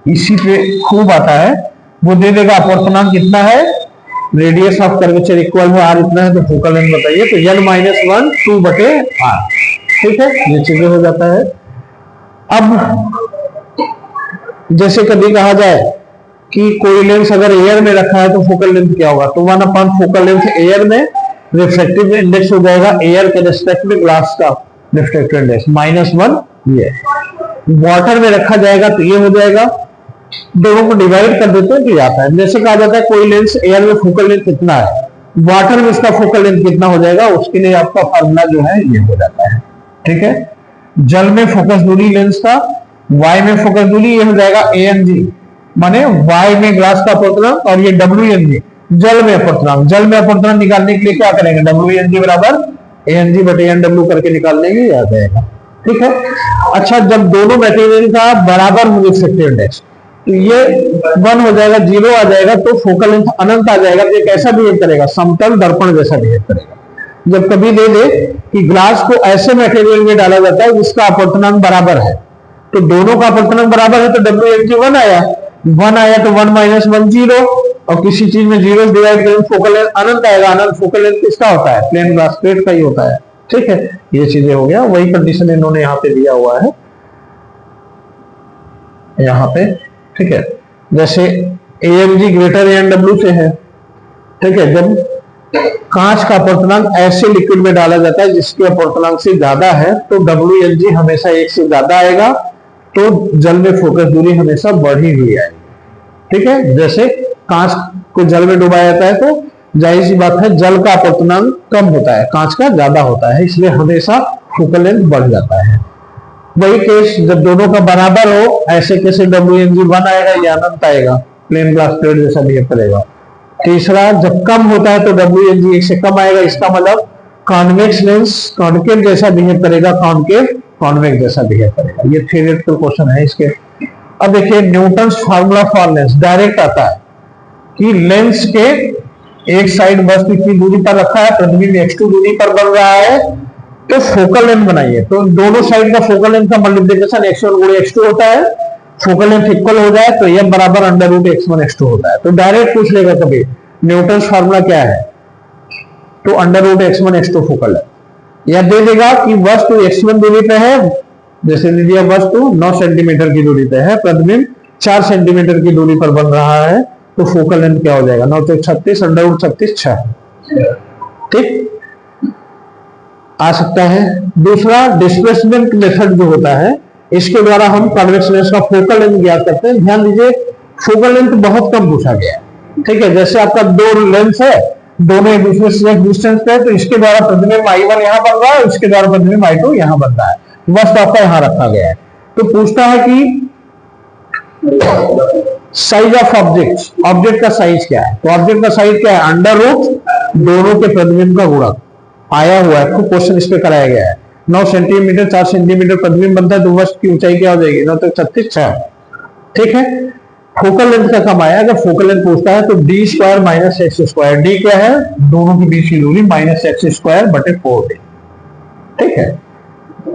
इसी पे खूब आता है, वो दे देगा अपवर्तनांक कितना है, रेडियस ऑफ कर्वेचर इक्वल है r इतना है, तो फोकल लेंथ बताइए, तो n-1 2 बटे r। ठीक है, ये चीजें हो जाता है। अब जैसे कभी कहा जाए कि कोई लेंस अगर एयर में रखा है तो फोकल लेंथ क्या होगा, तो 1 फोकल लेंथ एयर में, रिफ्रैक्टिव इंडेक्स हो जाएगा एयर के रिस्पेक्ट में ग्लास का रिफ्रैक्टिव इंडेक्स -1। ये वाटर में रखा जाएगा तो ये हो जाएगा, दोनों को डिवाइड कर देते हैं तो आता है। जैसे कहा जाता है कोई लेंस एयर में फोकल लेंथ कितना है, वाटर में इसका फोकल लेंथ कितना हो जाएगा, उसके लिए आपका फार्मूला जो है ये हो जाता है। ठीक है, जल में फोकस दूरी लेंस का, y में फोकस दूरी ये हो जाएगा ANG, माने y में ग्लास का अपवर्तनांक, और ये WNG जल में अपवर्तनांक। जल में अपवर्तनांक निकालने के लिए क्या करेंगे, WNG बराबर ANG बटे NW करके निकालने के लिए आ जाएगा। ठीक है, अच्छा जब दोनों मटेरियल का बराबर हो रिफ्रैक्टिव इंडेक्स तो ये 1 हो जाएगा, 0 आ जाएगा, तो फोकल लेंथ अनंत आ जाएगा। तो ये कैसा बिहेव करेगा, समतल दर्पण जैसा बिहेव करेगा। जब कभी दे दे कि ग्लास को ऐसे मटेरियल में डाला जाता है जिसका अपवर्तनांक बराबर है, तो दोनों का अपवर्तनांक बराबर है तो WNG 1 आया, 1 आया तो 1 - 1 0, और किसी चीज में 0 डिवाइड करें फोकल लेंथ अनंत आएगा। अनंत फोकल लेंथ किसका होता है, प्लेन ग्लास प्लेट का ही होता है। ठीक है, ये चीजें हो गया, वही कंडीशन इन्होंने यहाँ पे दिया हुआ है यहाँ पे। ठीक है, जैसे AMG ग्रेटर ANW से है। ठीक है, जब कांच का अपवर्तनांक ऐसे लिक्विड में डाला जाता है जिसके अपवर्तनांक से ज्यादा है, तो WLG हमेशा 1 से ज्यादा आएगा, तो जल में फोकस दूरी हमेशा बढ़ी हुई आएगी। ठीक है, जैसे कांच को जल में डुबाया जाता है तो जाहिर सी बात है जल का अपवर्तनांक कम होता है, कांच का ज्यादा होता है, इसलिए हमेशा फोकल लेंथ बढ़ जाता है। वही केस जब दोनों का बराबर हो, ऐसे कैसे WLG 1 आएगा या अनंत आएगा, प्लेन ग्लास प्लेट जैसा बिहेव करेगा। तीसरा, जब कम होता है तो WLG 1 से कम आएगा, इसका मतलब कॉन्वेक्स लेंस कॉन्केव जैसा बिहेव करेगा, कॉन्केव कॉन्वेक्स जैसा बिहेव करेगा। ये थ्योरेटिकल क्वेश्चन है इसके। अब देखिए Newton's formula for Lenz direct आता है कि लेंस के एक साइड वस्तु इतनी दूरी पर रखा है, प्रतिबिंब x2 दूरी पर बन रहा है, तो फोकल लेंथ बनाइए। तो दोनों साइड का फोकल लेंथ का मल्टीप्लिकेशन x1 गुणे x2 होता है, फोकल लेंथ इक्वल हो जाए तो m बराबर अंडर रूट x1 x2 होता है। तो डायरेक्ट पूछ लेगा कभी न्यूटन्स फार्मूला क्या है, तो under root x1 x2 focal है। या दे देगा कि वस्तु x1 दूरी पे है, जैसे लीजिए वस्तु 9 सेंटीमीटर की दूरी पे है, प्रतिबिंब 4 सेंटीमीटर की दूरी पर बन रहा है, तो फोकल लेंथ क्या हो जाएगा, 9 × 36 अंडर रूट 36 6। ठीक आ सकता है। दूसरा डिस्प्लेसमेंट मेथड जो होता है, इसके द्वारा हम कॉन्वेक्स लेंस का फोकल लेंथ ज्ञात करते हैं। ध्यान दीजिए फोकल लेंथ बहुत कम पूछा गया है। ठीक है, जैसे आपका दो लेंस है, दोनों एक दूसरे से एक डिस्टेंस पे है, तो इसके द्वारा प्रतिबिंब I1 यहाँ बन रहा है, इसके द्वारा प्रतिबिंब I2 यहाँ बन रहा है, वस्तु आपका यहाँ रखा गया है। तो पूछता है कि साइज ऑफ ऑब्जेक्ट, ऑब्जेक्ट का साइज क्या है, तो ऑब्जेक्ट का साइज क्या है, अंडर रूट दोनों के प्रतिबिंब का गुणक आया हुआ है। खूब क्वेश्चन इस पे कराया गया है। 9 सेंटीमीटर 4 सेंटीमीटर प्रतिबिंब बनता है, तो वस्तु की ऊंचाई क्या हो जाएगी, 9 × 36 6। ठीक है, फोकल लेंथ का कम आया। अगर फोकल लेंथ पूछता है तो d² - x², d क्या है, दोनों के बीच की दूरी -x²/4d। ठीक है,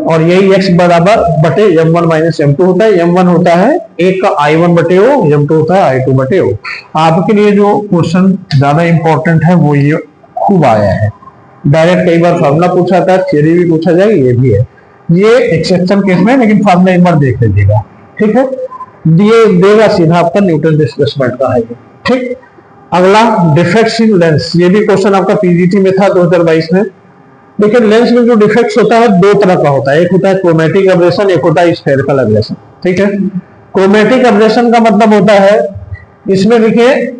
और यही x बराबर बटे m1 - m2 होता है। m1 होता है 1 का I1/O, m2 होता है I2/O। आपके लिए जो क्वेश्चन ज्यादा इंपॉर्टेंट है वो ये खूब आया है। डायरेक्ट कई बार फार्मूला पूछा था, थ्योरी भी पूछा जाएगा, ये भी है। ये एक्सेप्शन केस में, लेकिन फार्मूला एक बार देख लीजिएगा। ठीक है, दिए देगा सीधा आपका न्यूटन डिस्प्लेसमेंट का है। ठीक, अगला डिफेक्ट्स इन लेंस, ये भी क्वेश्चन आपका पीजीटी में था 2022 में। लेकिन लेंस में जो डिफेक्ट्स होता है दो तरह का होता है, एक होता है क्रोमेटिक एब्रेशन, एक होता है स्फेरिकल एब्रेशन। ठीक है, क्रोमेटिक एब्रेशन का मतलब होता है, इसमें देखिए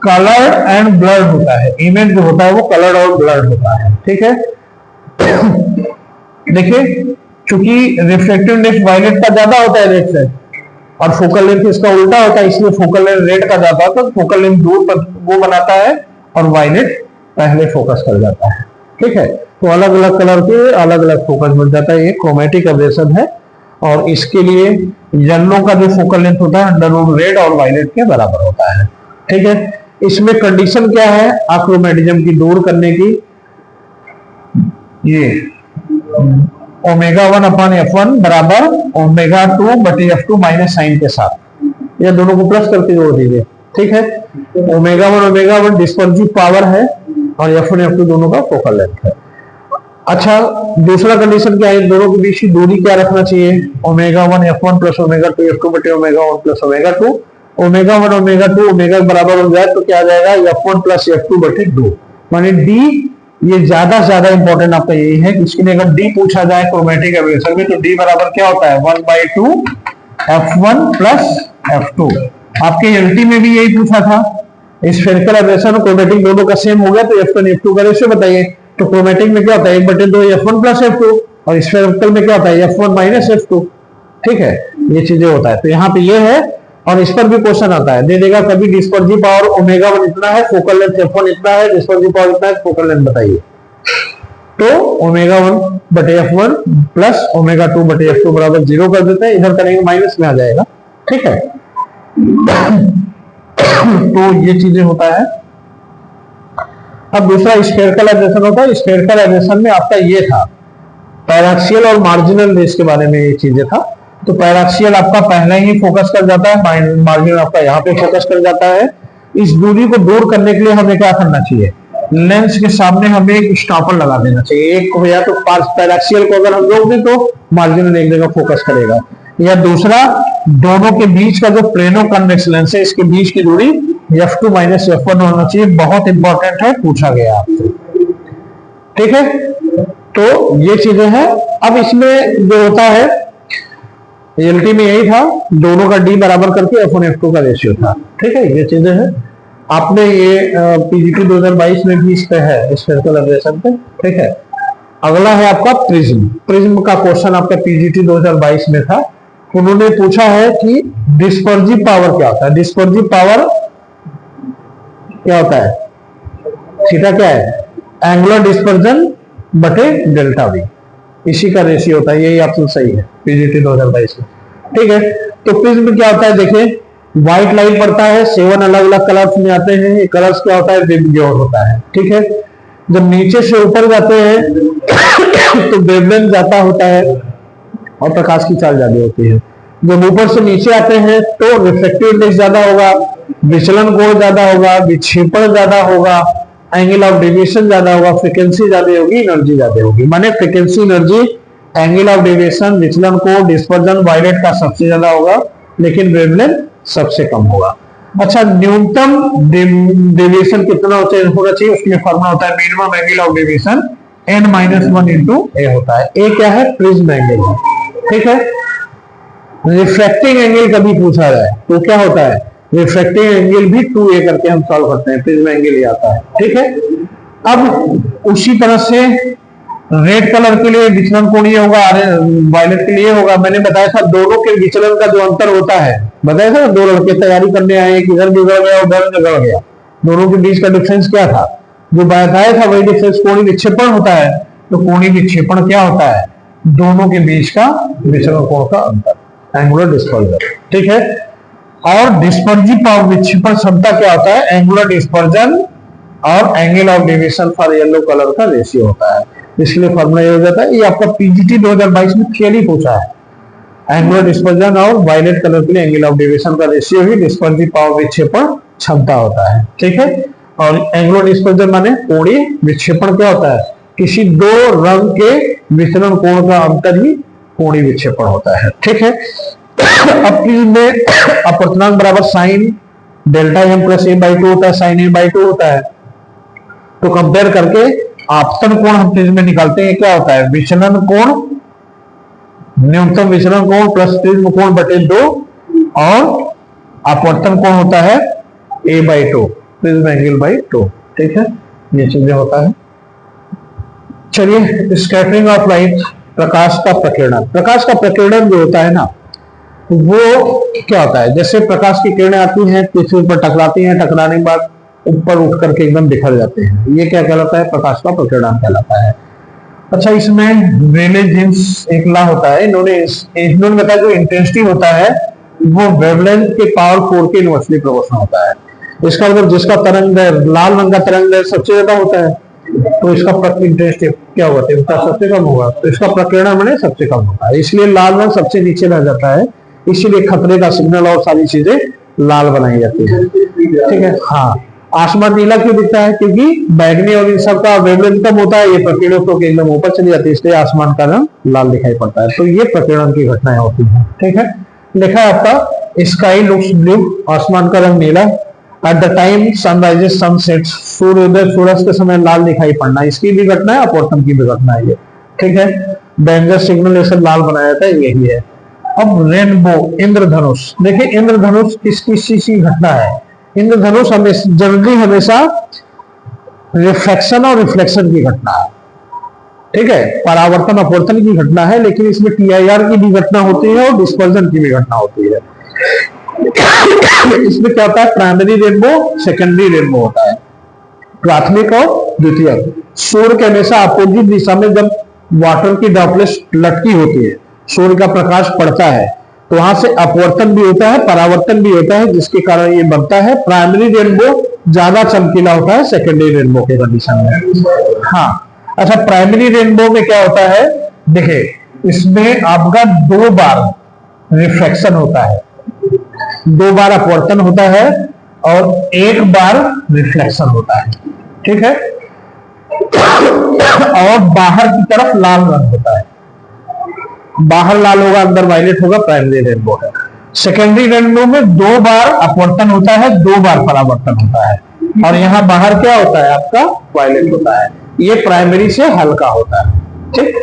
कलर्ड एंड ब्लर्ड होता है, इमेज जो होता है वो कलर्ड और ब्लर्ड होता है। ठीक है, देखिए चूंकि रिफ्लेक्टिव इंडेक्स वायलेट का ज्यादा होता है रेड से, और फोकल लेंथ इसका उल्टा होता है, इसलिए फोकल लेंथ रेड का ज्यादा होता है, तो फोकल लेंथ दूर पर वो बनाता है और वायलेट पहले फोकस कर जाता है। ठीक है, तो अलग अलग कलर के अलग अलग फोकस बन जाता है, ये क्रोमेटिक एब्रेशन है। और इसके लिए येलो का जो फोकल लेंथ होता है अंडर रूट रेड और वायलेट के बराबर होता है। ठीक है, इसमें कंडीशन क्या है अक्रोमेटिज्म की दूर करने की, ये ω1/f1 बराबर ω2/f2 माइनस साइन के साथ, ये दोनों को प्लस करके जोड़ दीजिए। ठीक है, ω1 डिस्पर्सिव पावर है और f1 f2 दोनों का फोकल लेंथ है। अच्छा, दूसरा कंडीशन क्या है, दोनों के बीच की दूरी क्या रखना चाहिए, ω1 f1 + ω2 f2/ω1 + ω2। ω1 ω2 ω बराबर हो जाए तो क्या आ जाएगा, f1 + f2/2, माने d। ये ज्यादा से ज्यादा इंपॉर्टेंट आपका यही है कि इसके लिए अगर d पूछा जाए क्रोमेटिक एब्रेशन में, तो d बराबर क्या होता है, 1/2 f1 + f2। आपके एलटी में भी यही पूछा था। स्फेरिकल एब्रेशन और क्रोमेटिक दोनों का सेम हो गया, तो f1 f2 का रेशियो बताइए। तो क्रोमेटिक में क्या होता है, 1/2 f1 + f2, और स्फेरिकल में क्या होता है, f1 - f2। ठीक है, ये चीजें होता है। तो यहाँ पे ये है, और इस पर भी क्वेश्चन आता है, दे देगा कभी डिस्पर्सिव पावर ω1 इतना है, फोकल लेंथ f1 इतना है, डिस्पर्सिव पावर इतना है, फोकल लेंथ बताइए। तो ω1/f1 + ω2/f2 बराबर 0 कर देते हैं, इधर करेंगे माइनस में आ जाएगा। ठीक है, तो ये चीजें होता है। अब दूसरा स्फेरिकल एब्रेशन होता है। स्फेरिकल एब्रेशन में आपका ये था पैराक्सियल और मार्जिनल रेस के बारे में ये चीजें था। तो पैराक्सियल आपका पहले ही फोकस कर जाता है, मार्जिनल आपका यहाँ पे फोकस कर जाता है। इस दूरी को दूर करने के लिए हमें क्या करना चाहिए, लेंस के सामने हमें एक स्टॉपर लगा देना चाहिए। एक हो या तो पैराक्सियल को अगर हम रोक दें तो मार्जिनल एक जगह फोकस करेगा, या दूसरा दोनों के बीच का जो प्लेनो कन्वेक्स लेंस है इसके बीच की दूरी F2 माइनस F1 होना चाहिए, बहुत इंपॉर्टेंट है, पूछा गया आपसे। ठीक है, तो ये चीजें हैं। अब इसमें जो होता है एलटी में यही था, दोनों का डी बराबर करके F1 F2 का रेशियो था। ठीक है, ये चीजें हैं। आपने ये पीजीटी 2022 में भी इस पे है, स्फेरिकल एब्रेशन पे। ठीक है, अगला है आपका प्रिज्म। प्रिज्म का क्वेश्चन आपका पीजीटी 2022 में था। उन्होंने पूछा है कि डिस्पर्जिव पावर क्या होता है। डिस्पर्जिव पावर क्या होता है, थीटा क्या है, एंगुलर डिस्पर्जन बटे डेल्टा वी, इसी का रेशियो होता है। यही ऑप्शन सही है पीजीटी 2022 में। ठीक है, तो प्रिज्म क्या होता है, देखिए व्हाइट लाइट पड़ता है, 7 अलग अलग कलर्स में आते हैं। ये कलर्स क्या होता है, वेवलेंथ होता है। ठीक है, जब नीचे से ऊपर जाते हैं तो वेवलेंथ ज्यादा होता है और प्रकाश की चाल ज्यादा होती है। जब ऊपर से नीचे आते हैं तो रिफ्लेक्टिव इंडेक्स ज्यादा होगा, विचलन कोण ज्यादा होगा, विक्षेपण ज्यादा होगा, एंगल ऑफ डेविएशन ज्यादा होगा, फ्रीक्वेंसी ज्यादा होगी, एनर्जी ज्यादा होगी। माने frequency, energy, angle of deviation, विचलन कोण, डिस्पर्जन वायलेट का सबसे ज्यादा होगा, लेकिन वेवलेंथ सबसे कम होगा। अच्छा, न्यूनतम डेविएशन कितना होना चाहिए, उसमें फॉर्मूला होता है minimum angle of deviation n-1 into A होता है। ए क्या है, प्रिज्म एंगल। ठीक है, रिफ्रैक्टिंग एंगल कभी पूछा जाए तो क्या होता है, रिफ्रैक्टिंग एंगल भी 2a करके हम सॉल्व करते हैं, प्रिज्म एंगल ही आता है। ठीक है, अब उसी तरह से रेड कलर के लिए विचलन कोण ये होगा, वायलेट के लिए होगा। मैंने बताया था दोनों के विचलन का जो अंतर होता है, बताया था, दो लड़के तैयारी करने आए, एक इधर बिगड़ गया उधर बिगड़ गया, दोनों के बीच का डिफरेंस क्या था, जो बताया था वही डिफरेंस कोणीय विक्षेपण होता है। तो कोणीय विक्षेपण क्या होता है, दोनों के बीच का विचलन कोण का अंतर, एंगुलर डिस्पर्जन। ठीक है, और डिस्पर्जिव पावर विक्षेपण क्षमता क्या होता है, एंगुलर डिस्पर्जन और angle of deviation for yellow colour का रेशियो होता है। इसलिए फॉर्मूला ये हो जाता है। ये आपका पीजीटी 2022 में थियरी पूछा है, एंगुलर डिस्पर्जन और वायलेट कलर के लिए एंगल ऑफ डेविएशन का रेशियो ही डिस्पर्जिव पावर विक्षेपण क्षमता होता है। ठीक है, और एंगुलर डिस्पर्जन माने कोणीय विक्षेपण क्या होता है, किसी दो रंग के विचलन कोण का अंतर ही कोणीय विक्षेपण होता है। ठीक है, अब प्रिज्म में अपवर्तनांक बराबर sine delta M plus A by 2 होता है, साइन ए बाई 2 होता है। तो कंपेयर करके आपतन कोण हम प्रिज्म में निकालते हैं, क्या होता है, विचलन कोण, न्यूनतम विचलन कोण प्लस प्रिज्म कोण बटे 2 और अपवर्तन कोण होता है a by 2, prism angle by 2। ठीक है, ये चीजें होता है। चलिए, स्कैटरिंग ऑफ लाइट, प्रकाश का प्रकीर्णन। प्रकाश का प्रकीर्णन जो होता है ना, वो क्या होता है, जैसे प्रकाश की किरणें आती हैं, पृथ्वी पर टकराती हैं, टकराने के बाद ऊपर उठ करके एकदम बिखर जाते हैं, ये क्या कहलाता है, प्रकाश का प्रकीर्णन कहलाता है। अच्छा, इसमें रेले जीन्स एक लॉ होता है, इन्होंने बताया जो इंटेंसिटी होता है वो वेवलेंथ के पावर 4 के इनवर्सली प्रोपोर्शनल होता है। इसका मतलब जिसका तरंग लाल रंग का तरंग सबसे ज्यादा होता है, तो इसका इंटेंसिटी क्या होगा, तीव्रता सबसे कम होगा, तो इसका प्रकीर्णन मैंने सबसे कम होता है, इसलिए लाल रंग सबसे नीचे रह जाता है। इसीलिए खतरे का सिग्नल और सारी चीजें लाल बनाई जाती है। ठीक है, हाँ, आसमान नीला क्यों दिखता है, क्योंकि बैगनी और इन सब का वेवलेंथ कम होता है, ये प्रकीर्णन तो एकदम ऊपर चली जाती है, इसलिए आसमान का रंग लाल दिखाई पड़ता है। तो ये प्रकीर्णन की घटनाएं होती हैं। ठीक है, लिखा है आपका स्काई लुक्स ब्लू, आसमान का रंग नीला। At the time sunrises sunset, सूर्योदय सूरज के समय लाल दिखाई पड़ना, इसकी भी घटना है, अपवर्तन की भी घटना है ये। ठीक है, डेंजर सिग्नल ऐसे लाल बनाया जाता है, यही है। अब रेनबो, इंद्रधनुष, देखिए इंद्रधनुष किसकी घटना है, इंद्रधनुष जनरली हमेशा रिफ्लेक्शन और रिफ्लेक्शन की घटना है। ठीक है, परावर्तन अपवर्तन की घटना है, लेकिन इसमें टीआईआर की भी घटना होती है और डिस्पर्जन की भी घटना होती है। इसमें क्या होता है, प्राइमरी रेनबो, सेकेंडरी रेनबो होता है, प्राथमिक और द्वितीयक। सूर्य के हमेशा अपोजिट दिशा में जब वाटर की ड्रॉपलेट्स लटकी होती है, सूर्य का प्रकाश पड़ता है, तो वहां से अपवर्तन भी होता है, परावर्तन भी होता है, जिसके कारण ये बनता है प्राइमरी रेनबो ज्यादा चमकीला होता है सेकेंडरी रेनबो के कंडीशन में। हाँ, अच्छा, प्राइमरी रेनबो में क्या होता है, देखिए इसमें आपका 2 बार रिफ्लेक्शन होता है, 2 बार अपवर्तन होता है और 1 बार रिफ्लेक्शन होता है। ठीक है, और बाहर की तरफ लाल रंग होता है, बाहर लाल होगा, अंदर वायलेट होगा, प्राइमरी रेनबो है। सेकेंडरी रेनबो में 2 बार अपवर्तन होता है, 2 बार परावर्तन होता है, और यहाँ बाहर क्या होता है आपका वायलेट होता है। ये प्राइमरी से हल्का होता है, ठीक।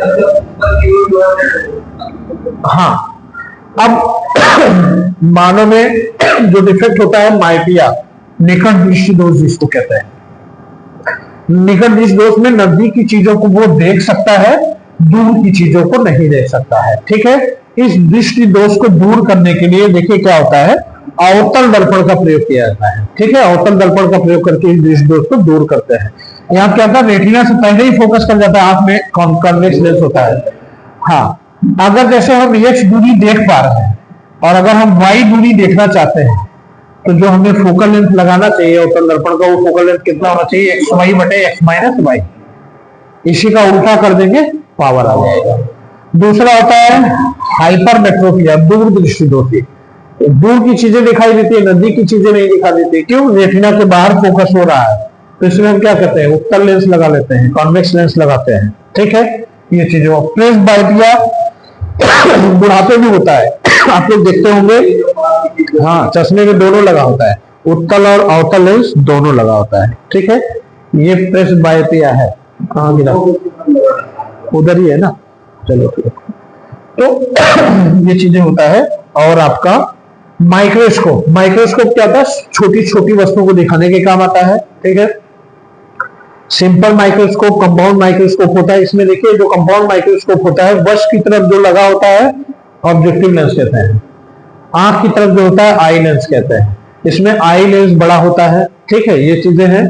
हाँ, अब मानव में जो डिफेक्ट होता है माइपिया, निकट दृष्टि दोष जिसको कहते हैं। निकट दृष्टि दोष में नजदीक की चीजों को वो देख सकता है, दूर की चीजों को नहीं देख सकता है, ठीक है। इस दृष्टि दोष को दूर करने के लिए देखिए क्या होता है, अवतल दर्पण का प्रयोग किया जाता है, ठीक है। अवतल दर्पण का प्रयोग करके इस दृष्टि दोष को दूर करते हैं। यहाँ क्या होता है, रेटिना से पहले ही फोकस कर जाता है, आंख में कॉन्वेक्स लेंस होता है। हाँ, अगर जैसे हम x दूरी देख पा रहे हैं और अगर हम y दूरी देखना चाहते हैं, तो जो हमें फोकल लेंथ लगाना चाहिए अवतल दर्पण का, वो फोकल लेंथ कितना होना चाहिए, xy बटे x माइनस y। इसी का उल्टा कर देंगे, पावर आ जाएगा। दूसरा होता है हाइपरमेट्रोपिया, दूर दृष्टि दोष। दूर की चीजें दिखाई देती है, नजदीक की चीजें नहीं दिखाई देती। क्यों? रेटिना के बाहर फोकस हो रहा है, तो इसमें हम क्या करते हैं, उत्तल लेंस लगा लेते हैं, कॉन्वेक्स लेंस लगाते हैं, ठीक है। ये चीजें प्रेसबायोपिया बुढ़ापे में होता है, आप लोग देखते होंगे। हाँ, चश्मे में दोनों लगा होता है, उत्तल और अवतल लेंस दोनों लगा होता है, ठीक है। ये प्रेसबायोपिया है। कहाँ गिरा? उधर ही है ना, चलो ठीक है। तो ये चीजें होता है। और आपका माइक्रोस्कोप, माइक्रोस्कोप क्या होता है, छोटी छोटी वस्तुओं को दिखाने के काम आता है, ठीक है। सिंपल माइक्रोस्कोप, कंपाउंड माइक्रोस्कोप होता है। इसमें देखिए जो कंपाउंड माइक्रोस्कोप होता है, वश की तरफ जो लगा होता है ऑब्जेक्टिव लेंस कहते हैं, आंख की तरफ जो होता है आई लेंस कहते हैं। इसमें आई लेंस बड़ा होता है, ठीक है। ये चीजें हैं।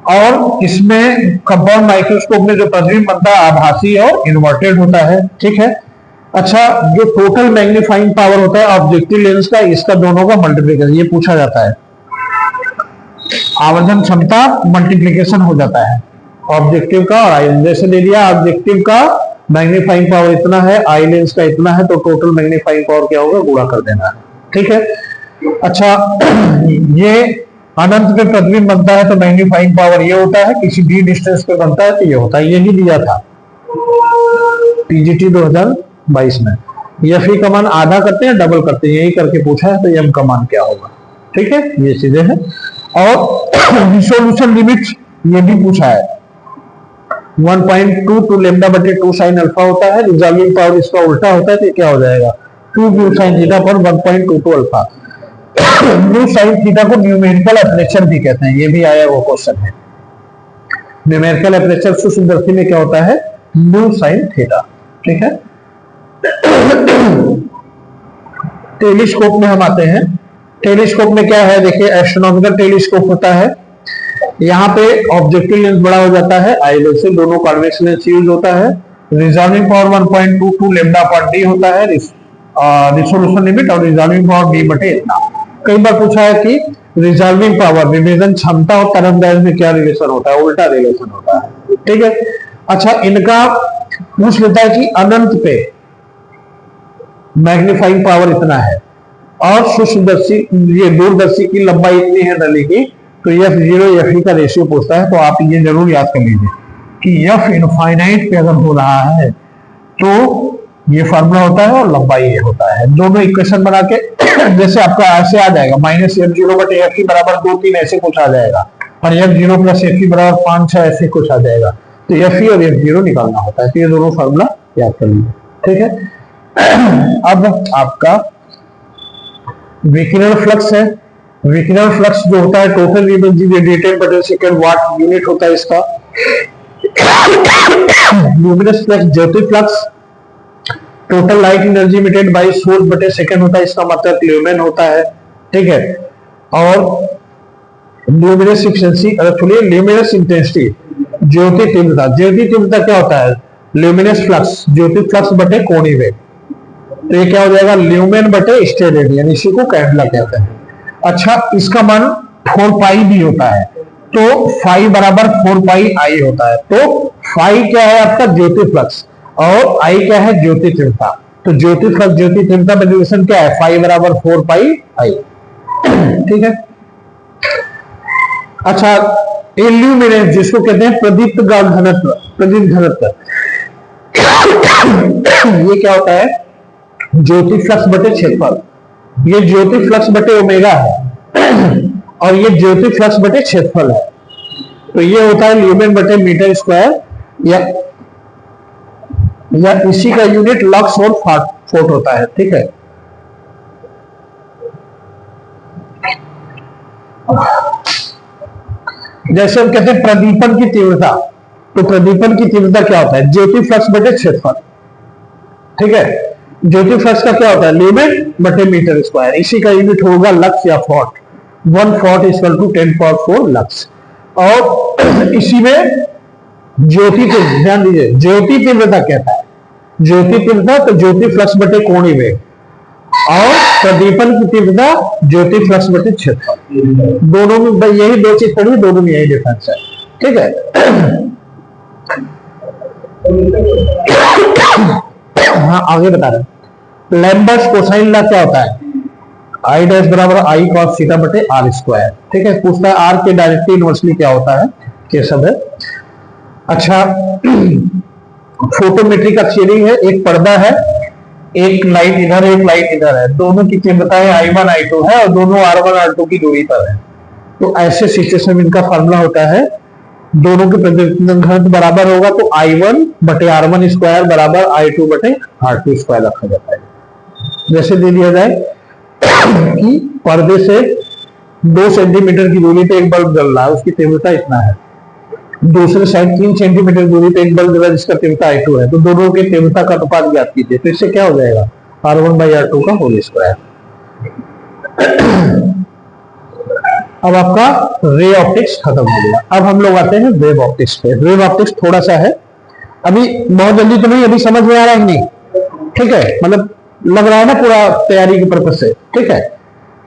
और इसमें कंपाउंड माइक्रोस्कोप में जो प्रतिबिंब बनता है आभासी और इन्वर्टेड होता है, ठीक है। अच्छा, जो टोटल मैग्नीफाइंग पावर होता है ऑब्जेक्टिव लेंस का, इसका दोनों का मल्टीप्लिकेशन, ये पूछा जाता है। आवर्धन क्षमता मल्टीप्लिकेशन हो जाता है ऑब्जेक्टिव का और आई लेंस। जैसे ले लिया ऑब्जेक्टिव का मैग्नीफाइंग पावर इतना है, आई लेंस का इतना है, तो टोटल मैग्नीफाइंग पावर क्या होगा, गुणा कर देना है, ठीक है। अच्छा, ये अनंत पे प्रतिबिंब बनता है तो मैग्नीफाइंग पावर ये होता है, किसी डी डिस्टेंस पे बनता है तो ये होता है। यही दिया था पीजीटी 2022 में। एफ का मान आधा करते हैं, डबल करते हैं, यही करके पूछा है, तो एम का मान क्या होगा, ठीक है। ये चीजें हैं। और रिसोल्यूशन लिमिट ये भी पूछा है, 1.2 टू लेमडा बटे 2 साइन अल्फा होता है। रिजॉल्विंग पावर इसका उल्टा होता है, तो क्या हो जाएगा, 2 म्यू साइन थीटा पर 1.22 अल्फा। म्यू साइन थीटा को न्यूमेरिकल एपरेचर भी कहते हैं, ये भी आया वो क्वेश्चन है। न्यूमेरिकल एपरेचर सूक्ष्मदर्शी में क्या होता है, म्यू साइन थीटा, ठीक है। टेलीस्कोप में हम आते हैं। टेलीस्कोप में क्या है, देखिए एस्ट्रोनॉमिकल टेलीस्कोप होता है। यहाँ पे ऑब्जेक्टिव लेंस बड़ा हो जाता है, आई लेंस से दोनों कॉन्वेक्स लेंस यूज होता है। Resolving power 1.22 lambda upon D होता है। रिसोल्यूशन लिमिट और रिजॉल्विंग पावर डी बटे इतना। कई बार पूछा है कि रिजॉल्विंग पावर, विभेदन क्षमता और तरंगदैर्घ्य में क्या रिलेशन होता है, उल्टा रिलेशन होता है, ठीक है। अच्छा, इनका पूछ लेता है कि अनंत पे मैग्नीफाइंग पावर इतना है और सूक्ष्मदर्शी ये दूरदर्शी की लंबाई इतनी है नली की, तो F0 F का रेशियो पूछता है। तो आप ये जरूर याद कर लीजिए कि F इनफाइनाइट पे अगर हो रहा है तो ये फार्मूला होता है और लंबाई ये होता है। दोनों इक्वेशन बना के जैसे आपका ऐसे आ जाएगा, -F0 बटे F बराबर 2 3 ऐसे कुछ आ जाएगा, और F0 प्लस F बराबर 5 6 ऐसे कुछ आ जाएगा। तो F और F0 निकालना होता है। तो ये दोनों फार्मूला याद कर लीजिए, ठीक है। अब आपका विकिरण फ्लक्स है। विकिरण फ्लक्स जो होता है टोटल एनर्जी रेडिएटेड बटे सेकंड वाट यूनिट होता है इसका। ल्यूमिनस फ्लक्स, ज्योति flux, total light energy emitted by source बटे सेकंड होता है, इसका मतलब ल्यूमेन होता है, ठीक है। और ल्यूमिनस एफिशिएंसी, ल्यूमिनस इंटेंसिटी, ज्योति तीव्रता। ज्योति तीव्रता क्या होता है, ल्यूमिनस फ्लक्स, ज्योति फ्लक्स बटे कोणीय वेग। तो ये क्या हो जाएगा, ल्यूमेन बटे स्टेरेडियन, इसी को कैंडला कहते हैं। अच्छा, इसका मान 4 पाई भी होता है, तो फाई बराबर 4 पाई आई होता है। तो फाई क्या है आपका, ज्योति फ्लक्स, और आई क्या है, ज्योति तीव्रता। तो ज्योति फ्लक्स ज्योति तीव्रता में रिलेशन क्या है, फाई बराबर 4 पाई आई, ठीक है। अच्छा, इल्यूमिनेंस जिसको कहते हैं प्रदीप्त घनत्व, प्रदीप्त घनत्व, ये क्या होता है, ज्योति फ्लक्स बटे क्षेत्रफल। ये ज्योति फ्लक्स बटे ओमेगा है और ये ज्योति फ्लक्स बटे क्षेत्रफल है। तो ये होता है ल्यूमेन बटे मीटर स्क्वायर, या इसी का यूनिट लक्स और फोट होता है। ठीक है, जैसे हम कहते हैं प्रदीपन की तीव्रता, तो प्रदीपन की तीव्रता क्या होता है? ज्योति फ्लक्स बटे क्षेत्रफल। ठीक है, ज्योति फ्लक्स का क्या होता है? ल्यूमेन बटे मीटर स्क्वायर, इसी का यूनिट होगा लक्स या phot. 1 phot equal to 10⁴ lux. और इसी में ज्योति तीव्रता, ध्यान दीजिए, ज्योति तीव्रता कहता है, ज्योति तीव्रता तो ज्योति फ्लक्स बटे कोणीय वेग, और प्रदीपन की तीव्रता ज्योति फ्लक्स बटे क्षेत्रफल। दोनों में यही दो चीज पढ़ी, दोनों में यही डिफरेंस है। ठीक है, हाँ आगे बता रहे, लैम्बर्ट्स कोसाइन लॉ क्या होता है? आई डैश बराबर आई कॉस थीटा बटे आर स्क्वायर। ठीक है, पूछता है आर के डायरेक्टली इनवर्सली क्या होता है, ये सब है। अच्छा, फोटोमेट्री का थियरी है, एक पर्दा है, एक लाइट इधर है, एक लाइट इधर है, दोनों की तीव्रताएं I1 I2 है और दोनों R1 R2 की दूरी पर है। तो ऐसे सिचुएशन में इनका फॉर्मूला होता है, दोनों के प्रतिबिंब घनत्व बराबर होगा तो I1 बटे R1 स्क्वायर बराबर I2 बटे R2 स्क्वायर रखा जाता है। जैसे दे दिया जाए कि पर्दे से 2 सेंटीमीटर की दूरी पे एक बल्ब जल रहा है, उसकी तीव्रता इतना है, दूसरे साइड 3 सेंटीमीटर दूरी पे एक बल्ब जल रहा है जिसका तीव्रता I2 है, तो दोनों की तीव्रता का अनुपात ज्ञात कीजिए। तो इससे क्या हो जाएगा? R1/R2 का होल स्क्वायर। अब आपका रे ऑप्टिक्स खत्म हो गया। अब हम लोग आते हैं वेव ऑप्टिक्स पे। वेव ऑप्टिक्स थोड़ा सा है, अभी बहुत जल्दी तो नहीं, अभी समझ में आ रहा है नहीं? ठीक है, मतलब लग रहा है ना पूरा तैयारी के पर्पज से। ठीक है,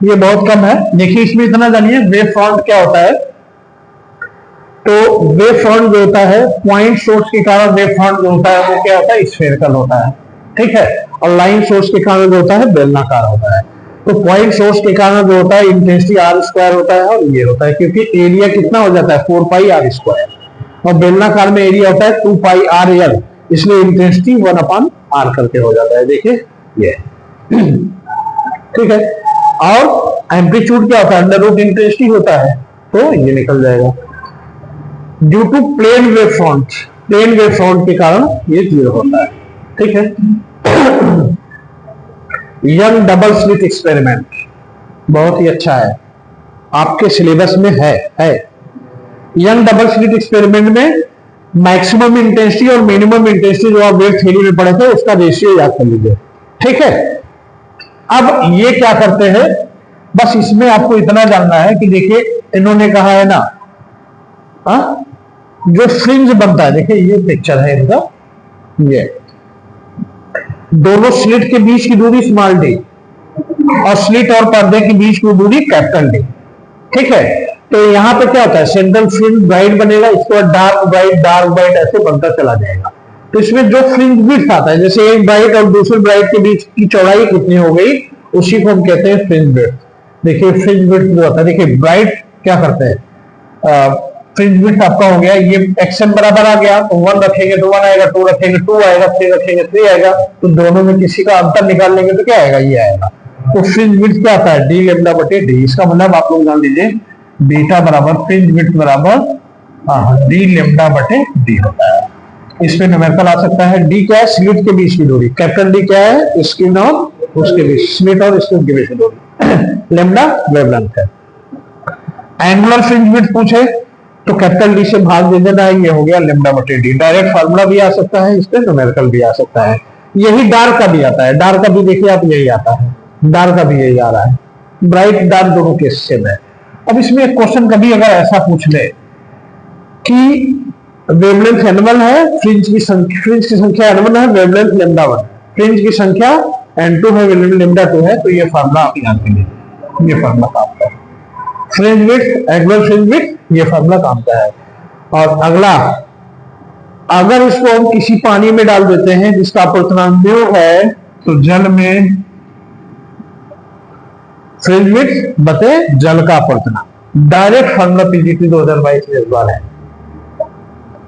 ये बहुत कम है। देखिए इसमें इतना जानिए, वेव फ्रंट क्या होता है। तो वेव फ्रंट जो होता है, पॉइंट सोर्स के कारण वेव फ्रंट जो होता है वो क्या होता है? स्फेरिकल होता है। ठीक है, और लाइन सोर्स के कारण जो होता है बेलनाकार होता है। तो पॉइंट सोर्स के कारण जो होता है इंटेंसिटी R स्क्वायर होता है, और ये होता है क्योंकि एरिया कितना हो जाता है? 4πr स्क्वायर, और बेलनाकार में एरिया होता है 2πrl, इसलिए इंटेंसिटी 1/r करके हो जाता है। देखिए ये ठीक है, और एम्पलीट्यूड क्या होता है? अंडर रूट इंटेंसिटी होता है, तो ये निकल जाएगा। Due to plane wave front, plane wave front के कारण ये 0 होता है। ठीक है, यंग डबल स्लिट एक्सपेरिमेंट बहुत ही अच्छा है, आपके सिलेबस में है। यंग डबल स्लिट एक्सपेरिमेंट में मैक्सिमम इंटेंसिटी और मिनिमम इंटेंसिटी जो आप वेव थ्योरी में पढ़े थे उसका रेशियो याद कर लीजिए। ठीक है, अब ये क्या करते हैं, बस इसमें आपको इतना जानना है कि देखिए इन्होंने कहा है ना, जो फ्रिंज बनता है, देखिए ये पिक्चर है इनका, ये दोनों स्लिट के बीच की दूरी स्मॉल डी और स्लिट और पर्दे के बीच की दूरी कैपिटल डी। ठीक है, तो यहां पे क्या होता है? सेंट्रल फ्रिंज ब्राइट बनेगा, इसके बाद डार्क ब्राइट ऐसे बनता चला जाएगा। तो इसमें जो फ्रिंज विड्थ आता है, जैसे एक ब्राइट और दूसरे ब्राइट के बीच की चौड़ाई कितनी हो गई, उसी को हम कहते हैं फ्रिंज विड्थ। देखिए फ्रिंज विड्थ जो होता है, देखिए ब्राइट क्या करते हैं, फ्रिंज विड्थ आपका हो गया, ये एक्शन बराबर आ गया तो 1 रखेंगे तो 1 आएगा, 2 रखेंगे 2 आएगा, 3 रखेंगे 3 आएगा, तो दोनों में किसी का अंतर निकाल लेंगे तो क्या आएगा? ये आएगा। तो फ्रिंज विड्थ क्या आता है? डी लैम्डा बटे डी। इसका मतलब आप लोग जान लीजिए बीटा बराबर फ्रिंज विड्थ बराबर डी लैम्डा बटे डी होता है। इसमें न्यूमेरिकल आ सकता है। डी क्या है? स्लिट के बीच की दूरी। कैपिटल डी क्या है? स्किन और उसके बीच, स्लिट और स्किन के बीच की दूरी। लैम्डा वेवलेंथ है। एंगुलर फ्रिंज विड्थ पूछे तो कैपिटल डी से भाग दे देना है, ये हो गया लैम्डा बटे डी। डायरेक्ट फार्मूला भी आ सकता है, इस पे न्यूमेरिकल भी आ सकता है। यही डार्क का भी आता है, डार्क का भी देखिए आप यही आता है, डार्क का भी यही आ रहा है। ब्राइट डार्क दोनों केस सेम है। अब इसमें एक क्वेश्चन कभी अगर ऐसा पूछ ले कि वेवलेंथ n1 है, फ्रिंज की संख्या n1 है, वेवलेंथ λ1, फ्रिंज की संख्या n2 है, वेवलेंथ λ2 है, तो ये फार्मूला आप याद कर लीजिए, ये फार्मूला काम का है। Fringe width, angular fringe width, ये फार्मूला काम का है। और अगला, अगर इसको हम किसी पानी में डाल देते हैं जिसका अपवर्तनांक म्यू है, तो जल में फ्रिंज विड्थ बटे जल का अपवर्तनांक। डायरेक्ट फार्मूला पीजीटी 2022 में इस बार है,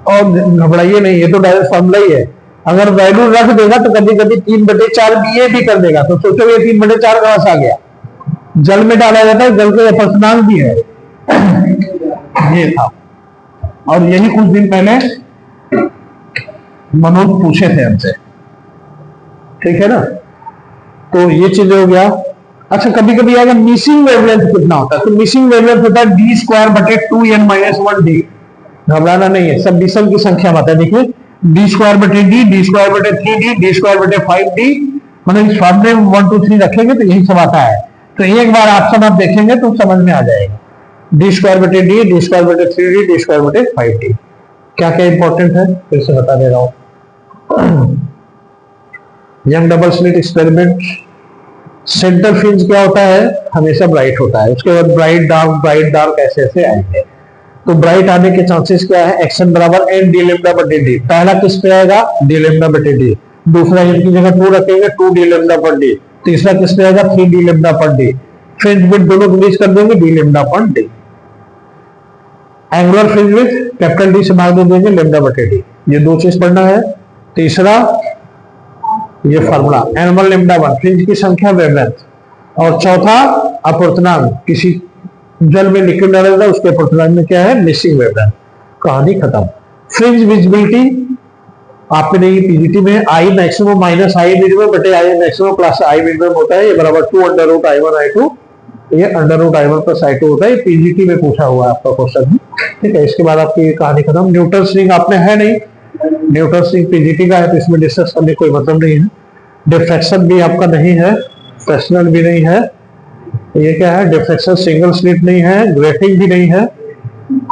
और घबराइए नहीं, ये तो डायरेक्ट फार्मूला ही है। अगर वैल्यू रख देगा तो कभी कभी 3/4 बीए भी कर देगा, तो सोचो ये 3/4 कहां से आ गया? जल में डाला जाता है, जल के अपवर्तनांक भी है। ये था, और यही कुछ दिन पहले मनोज पूछे थे हमसे, ठीक है ना। तो ये चीज हो गया। अच्छा, कभी कभी आएगा मिसिंग वेवलेंथ कितना होता है, तो मिसिंग वेवलेंथ होता है डी स्क्वायर बटे 2n-1d। घबराना नहीं है, सब विषम की संख्या बताए। देखिए डी स्क्वायर बटे डी, डी स्क्वायर बटे 3d, डी स्क्वायर बटे 5d, मतलब इस फॉर्म में 1 2 3 रखेंगे तो यही सब आता है। तो एक बार ऑप्शन आप देखेंगे तो समझ में आ जाएगा। डी स्क्वायर बटे डी, डी स्क्वायर बटे 3d, डी स्क्वायर बटे 5d। क्या क्या इंपॉर्टेंट है फिर से बता दे रहा हूं। Young double slit experiment, centre fringe क्या होता है, हमेशा ब्राइट होता है। उसके बाद ब्राइट डार्क ऐसे ऐसे आएंगे। तो ब्राइट आने के चांसेस क्या है, एक्शन बराबर एन डी लेमडा बटे डी। पहला किस पे आएगा, डी लेमडा बटे डी। दूसरा इनकी जगह 2 रखेंगे, 2 डी लेमडा पर डी। तीसरा किस पे आएगा, 3 डी लेमडा पर डी। फ्रिंज विड्थ दोनों रिलीज कर देंगे, डी लेमडा पर D. Angular fringe width capital D से भाग दे देंगे, लेमडा बटे डी। ये 2 चीज पढ़ना है। तीसरा ये फार्मूला एनमल लेमडा 1 फ्रिंज की संख्या वेवलेंथ, और चौथा अपवर्तनांक, किसी जल में लिक्विड डाला जाता है उसके अपवर्तनांक में क्या है, मिसिंग वेवलेंथ। कहानी खत्म। फ्रिंज विजिबिलिटी आपने नहीं पीजीटी में I maximum minus I minimum बटे I maximum plus I minimum होता है, ये बराबर 2 अंडर रूट I1 I2, ये under root I1 plus I2 होता है। ये पीजीटी में पूछा हुआ है आपका क्वेश्चन, ठीक है। इसके बाद आपकी कहानी खत्म। न्यूटन रिंग आपने है नहीं, न्यूटन रिंग पीजीटी का है तो इसमें डिस्कस करने कोई मतलब नहीं है। डिफ्रैक्शन भी आपका नहीं है, फ्रेक्शनल भी नहीं है। ये क्या है, डिफ्रैक्शन सिंगल स्लिट नहीं है, ग्रेटिंग भी नहीं है,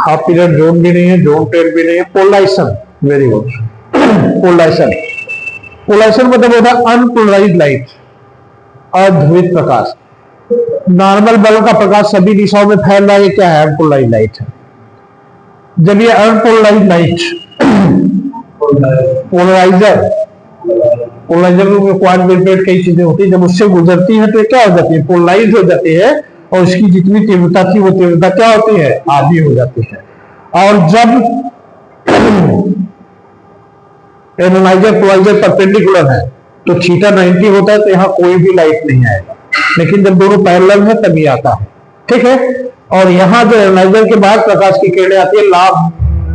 हाफ पीरियड जोन भी नहीं है, जोन टेल भी नहीं है। Polarization, very good. Polarization, polarization मतलब होता है अनपोलराइज्ड लाइट, अध्रुवित प्रकाश। नॉर्मल बल्ब का प्रकाश सभी दिशाओं में फैल रहा है, ये क्या है, अनपोलराइज्ड लाइट है। जब ये अनपोलराइज्ड लाइट, पोलराइजर में क्वार्ट वेवलेट कई चीजें होती है, जब उससे गुजरती है तो ये क्या हो जाती है, पोलराइज हो जाती है, और उसकी जितनी तीव्रता थी वो तीव्रता क्या होती है, आधी हो जाती है। और जब एनालाइजर पोलराइजर परपेंडिकुलर है तो थीटा 90 होता है, तो यहाँ कोई भी लाइट नहीं आएगा। लेकिन जब दोनों पैरेलल है तभी आता है, ठीक है। और यहाँ जो एनालाइजर के बाद प्रकाश की किरणें आती है,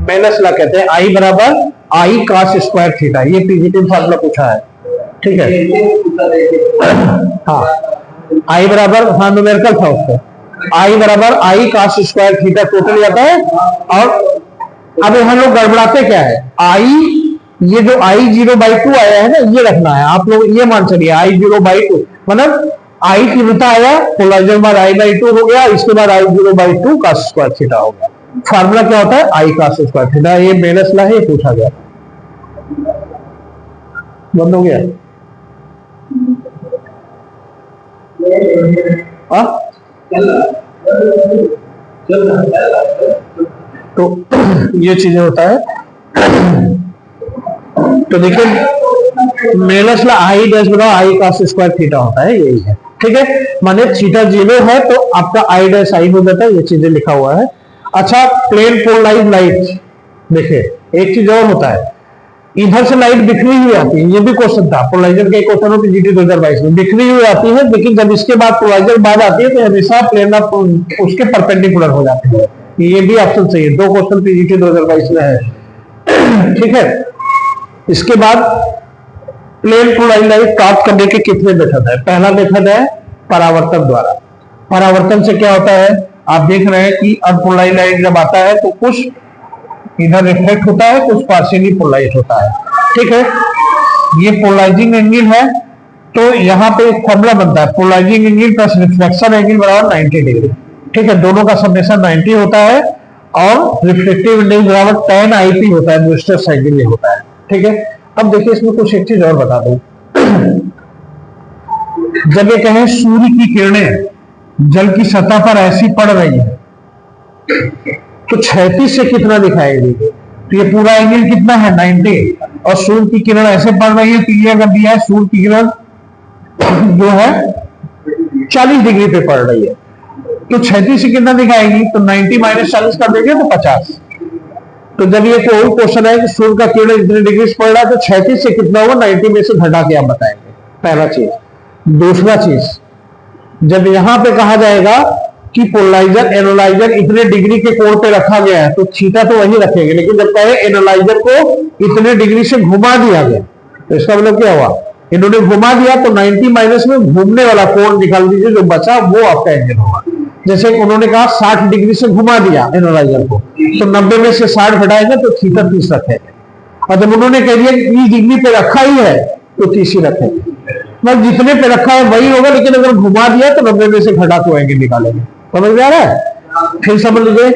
मेलस ला कहते हैं, आई बराबर आई कास स्क्वायर थीटा। ये पीजीटी फार्मूला पूछा है, ठीक है। हाँ, आई बराबर, हाँ न्यूमेरिकल था उसको, आई बराबर आई कास स्क्वायर थीटा टोटल आता है। और अब यहाँ लोग गड़बड़ाते क्या है, आई, ये जो I0/2 आया है ना, ये रखना है आप लोग, ये मान चलिए I0/2 मतलब आई तीव्रता आया, पोलराइजर बाद I/2 हो गया, इसके बाद I0/2 का स्क्वायर थीटा हो गया। फार्मूला क्या होता है, आई का स्क्वायर थीटा। ये मेलस ला है, ये पूछा गया। बंद हो गया। तो ये चीजें होता है। तो देखिए मेलस ला आई डैश बराबर आई का स्क्वायर थीटा होता है, यही है, ठीक है। माने थीटा 0 है तो आपका आई डैश आई हो जाता है, ये चीजें लिखा हुआ है। अच्छा, प्लेन पोलराइज्ड लाइट, देखिए एक चीज और होता है, इधर से लाइट बिखरी हुई आती है। ये भी क्वेश्चन था, पोलराइजर के क्वेश्चन होते जीटी 2022 में, बिखरी हुई आती है, लेकिन जब इसके बाद पोलराइजर बाद आती है तो हमेशा प्लेन उसके परपेंडिकुलर हो जाते हैं। ये भी ऑप्शन सही है, 2 क्वेश्चन पीजीटी 2022 में है, ठीक है। इसके बाद प्लेन पोलराइज्ड लाइट प्राप्त करने के कितने मेथड है। पहला मेथड है परावर्तन द्वारा। परावर्तन से क्या होता है, आप देख रहे हैं कि अनपोलराइज्ड लाइट जब आता है तो कुछ इधर रिफ्लेक्ट होता है, कुछ पार्शियली पोलराइज होता है, ठीक है। ये पोलराइजिंग एंगल है, तो यहाँ पे एक फॉर्मूला बनता है, polarizing angle plus reflection angle बराबर 90 डिग्री, ठीक है। दोनों का समेशन 90 होता है, और रिफ्लेक्टिव इंडेक्स बराबर tan IP होता है, ब्यूस्टर्स साइकिल ये होता है, ठीक है। अब देखिए इसमें कुछ एक चीज और बता दूं, जब ये कहें सूर्य की किरणें जल की सतह पर ऐसी पड़ रही है तो क्षैतिज से कितना दिखाएगी, तो ये पूरा एंगल कितना है 90, और सूर्य की किरण ऐसे पड़ रही है, तो ये अगर दिया है सूर्य की किरण जो है 40 डिग्री पे पड़ रही है, तो क्षैतिज से कितना दिखाएगी, तो 90 माइनस 40 कर देंगे तो 50। तो जब ये कोई क्वेश्चन है कि सूर्य का किरण इतने डिग्री से पड़ रहा है तो क्षैतिज से कितना होगा, 90 में से घटा के आप बताएंगे, पहला चीज। दूसरा चीज, जब यहां पे कहा जाएगा कि पोलराइजर एनालाइजर इतने डिग्री के कोण पे रखा गया है तो थीटा तो वही रखेंगे, लेकिन जब कहे एनालाइजर को इतने डिग्री से घुमा दिया गया तो इसका मतलब क्या हुआ, इन्होंने घुमा दिया तो 90 माइनस में घूमने वाला कोण निकाल दीजिए, जो बचा वो आपका एंगल होगा। जैसे उन्होंने कहा 60 डिग्री से घुमा दिया एनालाइजर को, तो 90 में से 60 घटाएंगे तो थीटा 30 रखेंगे, और जब उन्होंने कह दिया 30 डिग्री पे रखा ही है तो 30 ही रखेंगे। मतलब जितने पे रखा है वही होगा, लेकिन अगर घुमा दिया तो 90 में से घटा के एंगल निकालेंगे। समझ में आ रहा है? फिर समझ लीजिए,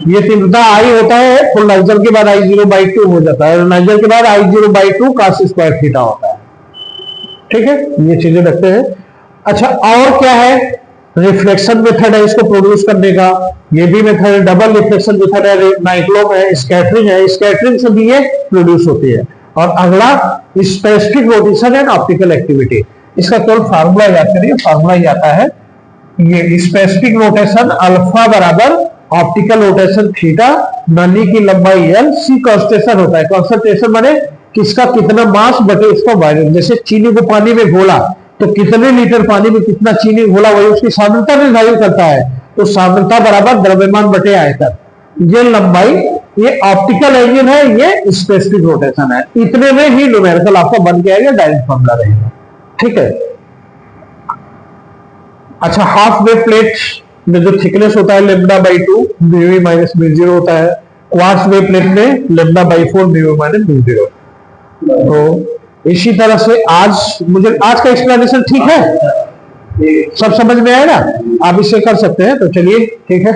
ये तीव्रता आई होता है, पोलराइजर के बाद I0/2 हो जाता है, एनालाइजर के बाद I0/2 cos स्क्वायर थीटा होता है। ठीक है, ये चीजें रखते हैं। अच्छा, और क्या है, रिफ्लेक्शन मेथड है इसको प्रोड्यूस करने का, ये भी मेथड है, डबल रिफ्लेक्शन मेथड है, नाइक्लोम है, स्कैटरिंग है, स्कैटरिंग से भी ये प्रोड्यूस होती है। और अगला specific rotation and optical activity, इसका केवल फार्मूला याद करिए, फार्मूला ही आता है, ये स्पेसिफिक रोटेशन अल्फा बराबर ऑप्टिकल रोटेशन थीटा, नली की लंबाई एल, सी कॉन्स्टेंटेशन होता है, कॉन्सेंट्रेशन माने किसका कितना मास बटे उसका वॉल्यूम। जैसे चीनी को पानी में घोला तो कितने लीटर पानी में कितना चीनी घोला, वही उसकी सांद्रता निर्धारित करता है, तो सांद्रता बराबर द्रव्यमान बटे आयतन, ये लंबाई, ये ऑप्टिकल एंगल है, ये स्पेसिफिक रोटेशन है। इतने में ही न्यूमेरिकल आपका बन के आएगा, डायरेक्ट फॉर्मूला रहेगा। ठीक है। अच्छा, हाफ वेव प्लेट में जो थिकनेस होता है λ/2 म्यू माइनस म्यू0 होता है, क्वार्ट्ज वेव प्लेट में λ/4 म्यू माइनस म्यू0। तो इसी तरह से आज का एक्सप्लेनेशन ठीक है, सब समझ में आया ना, आप इसे कर सकते हैं। तो चलिए ठीक है।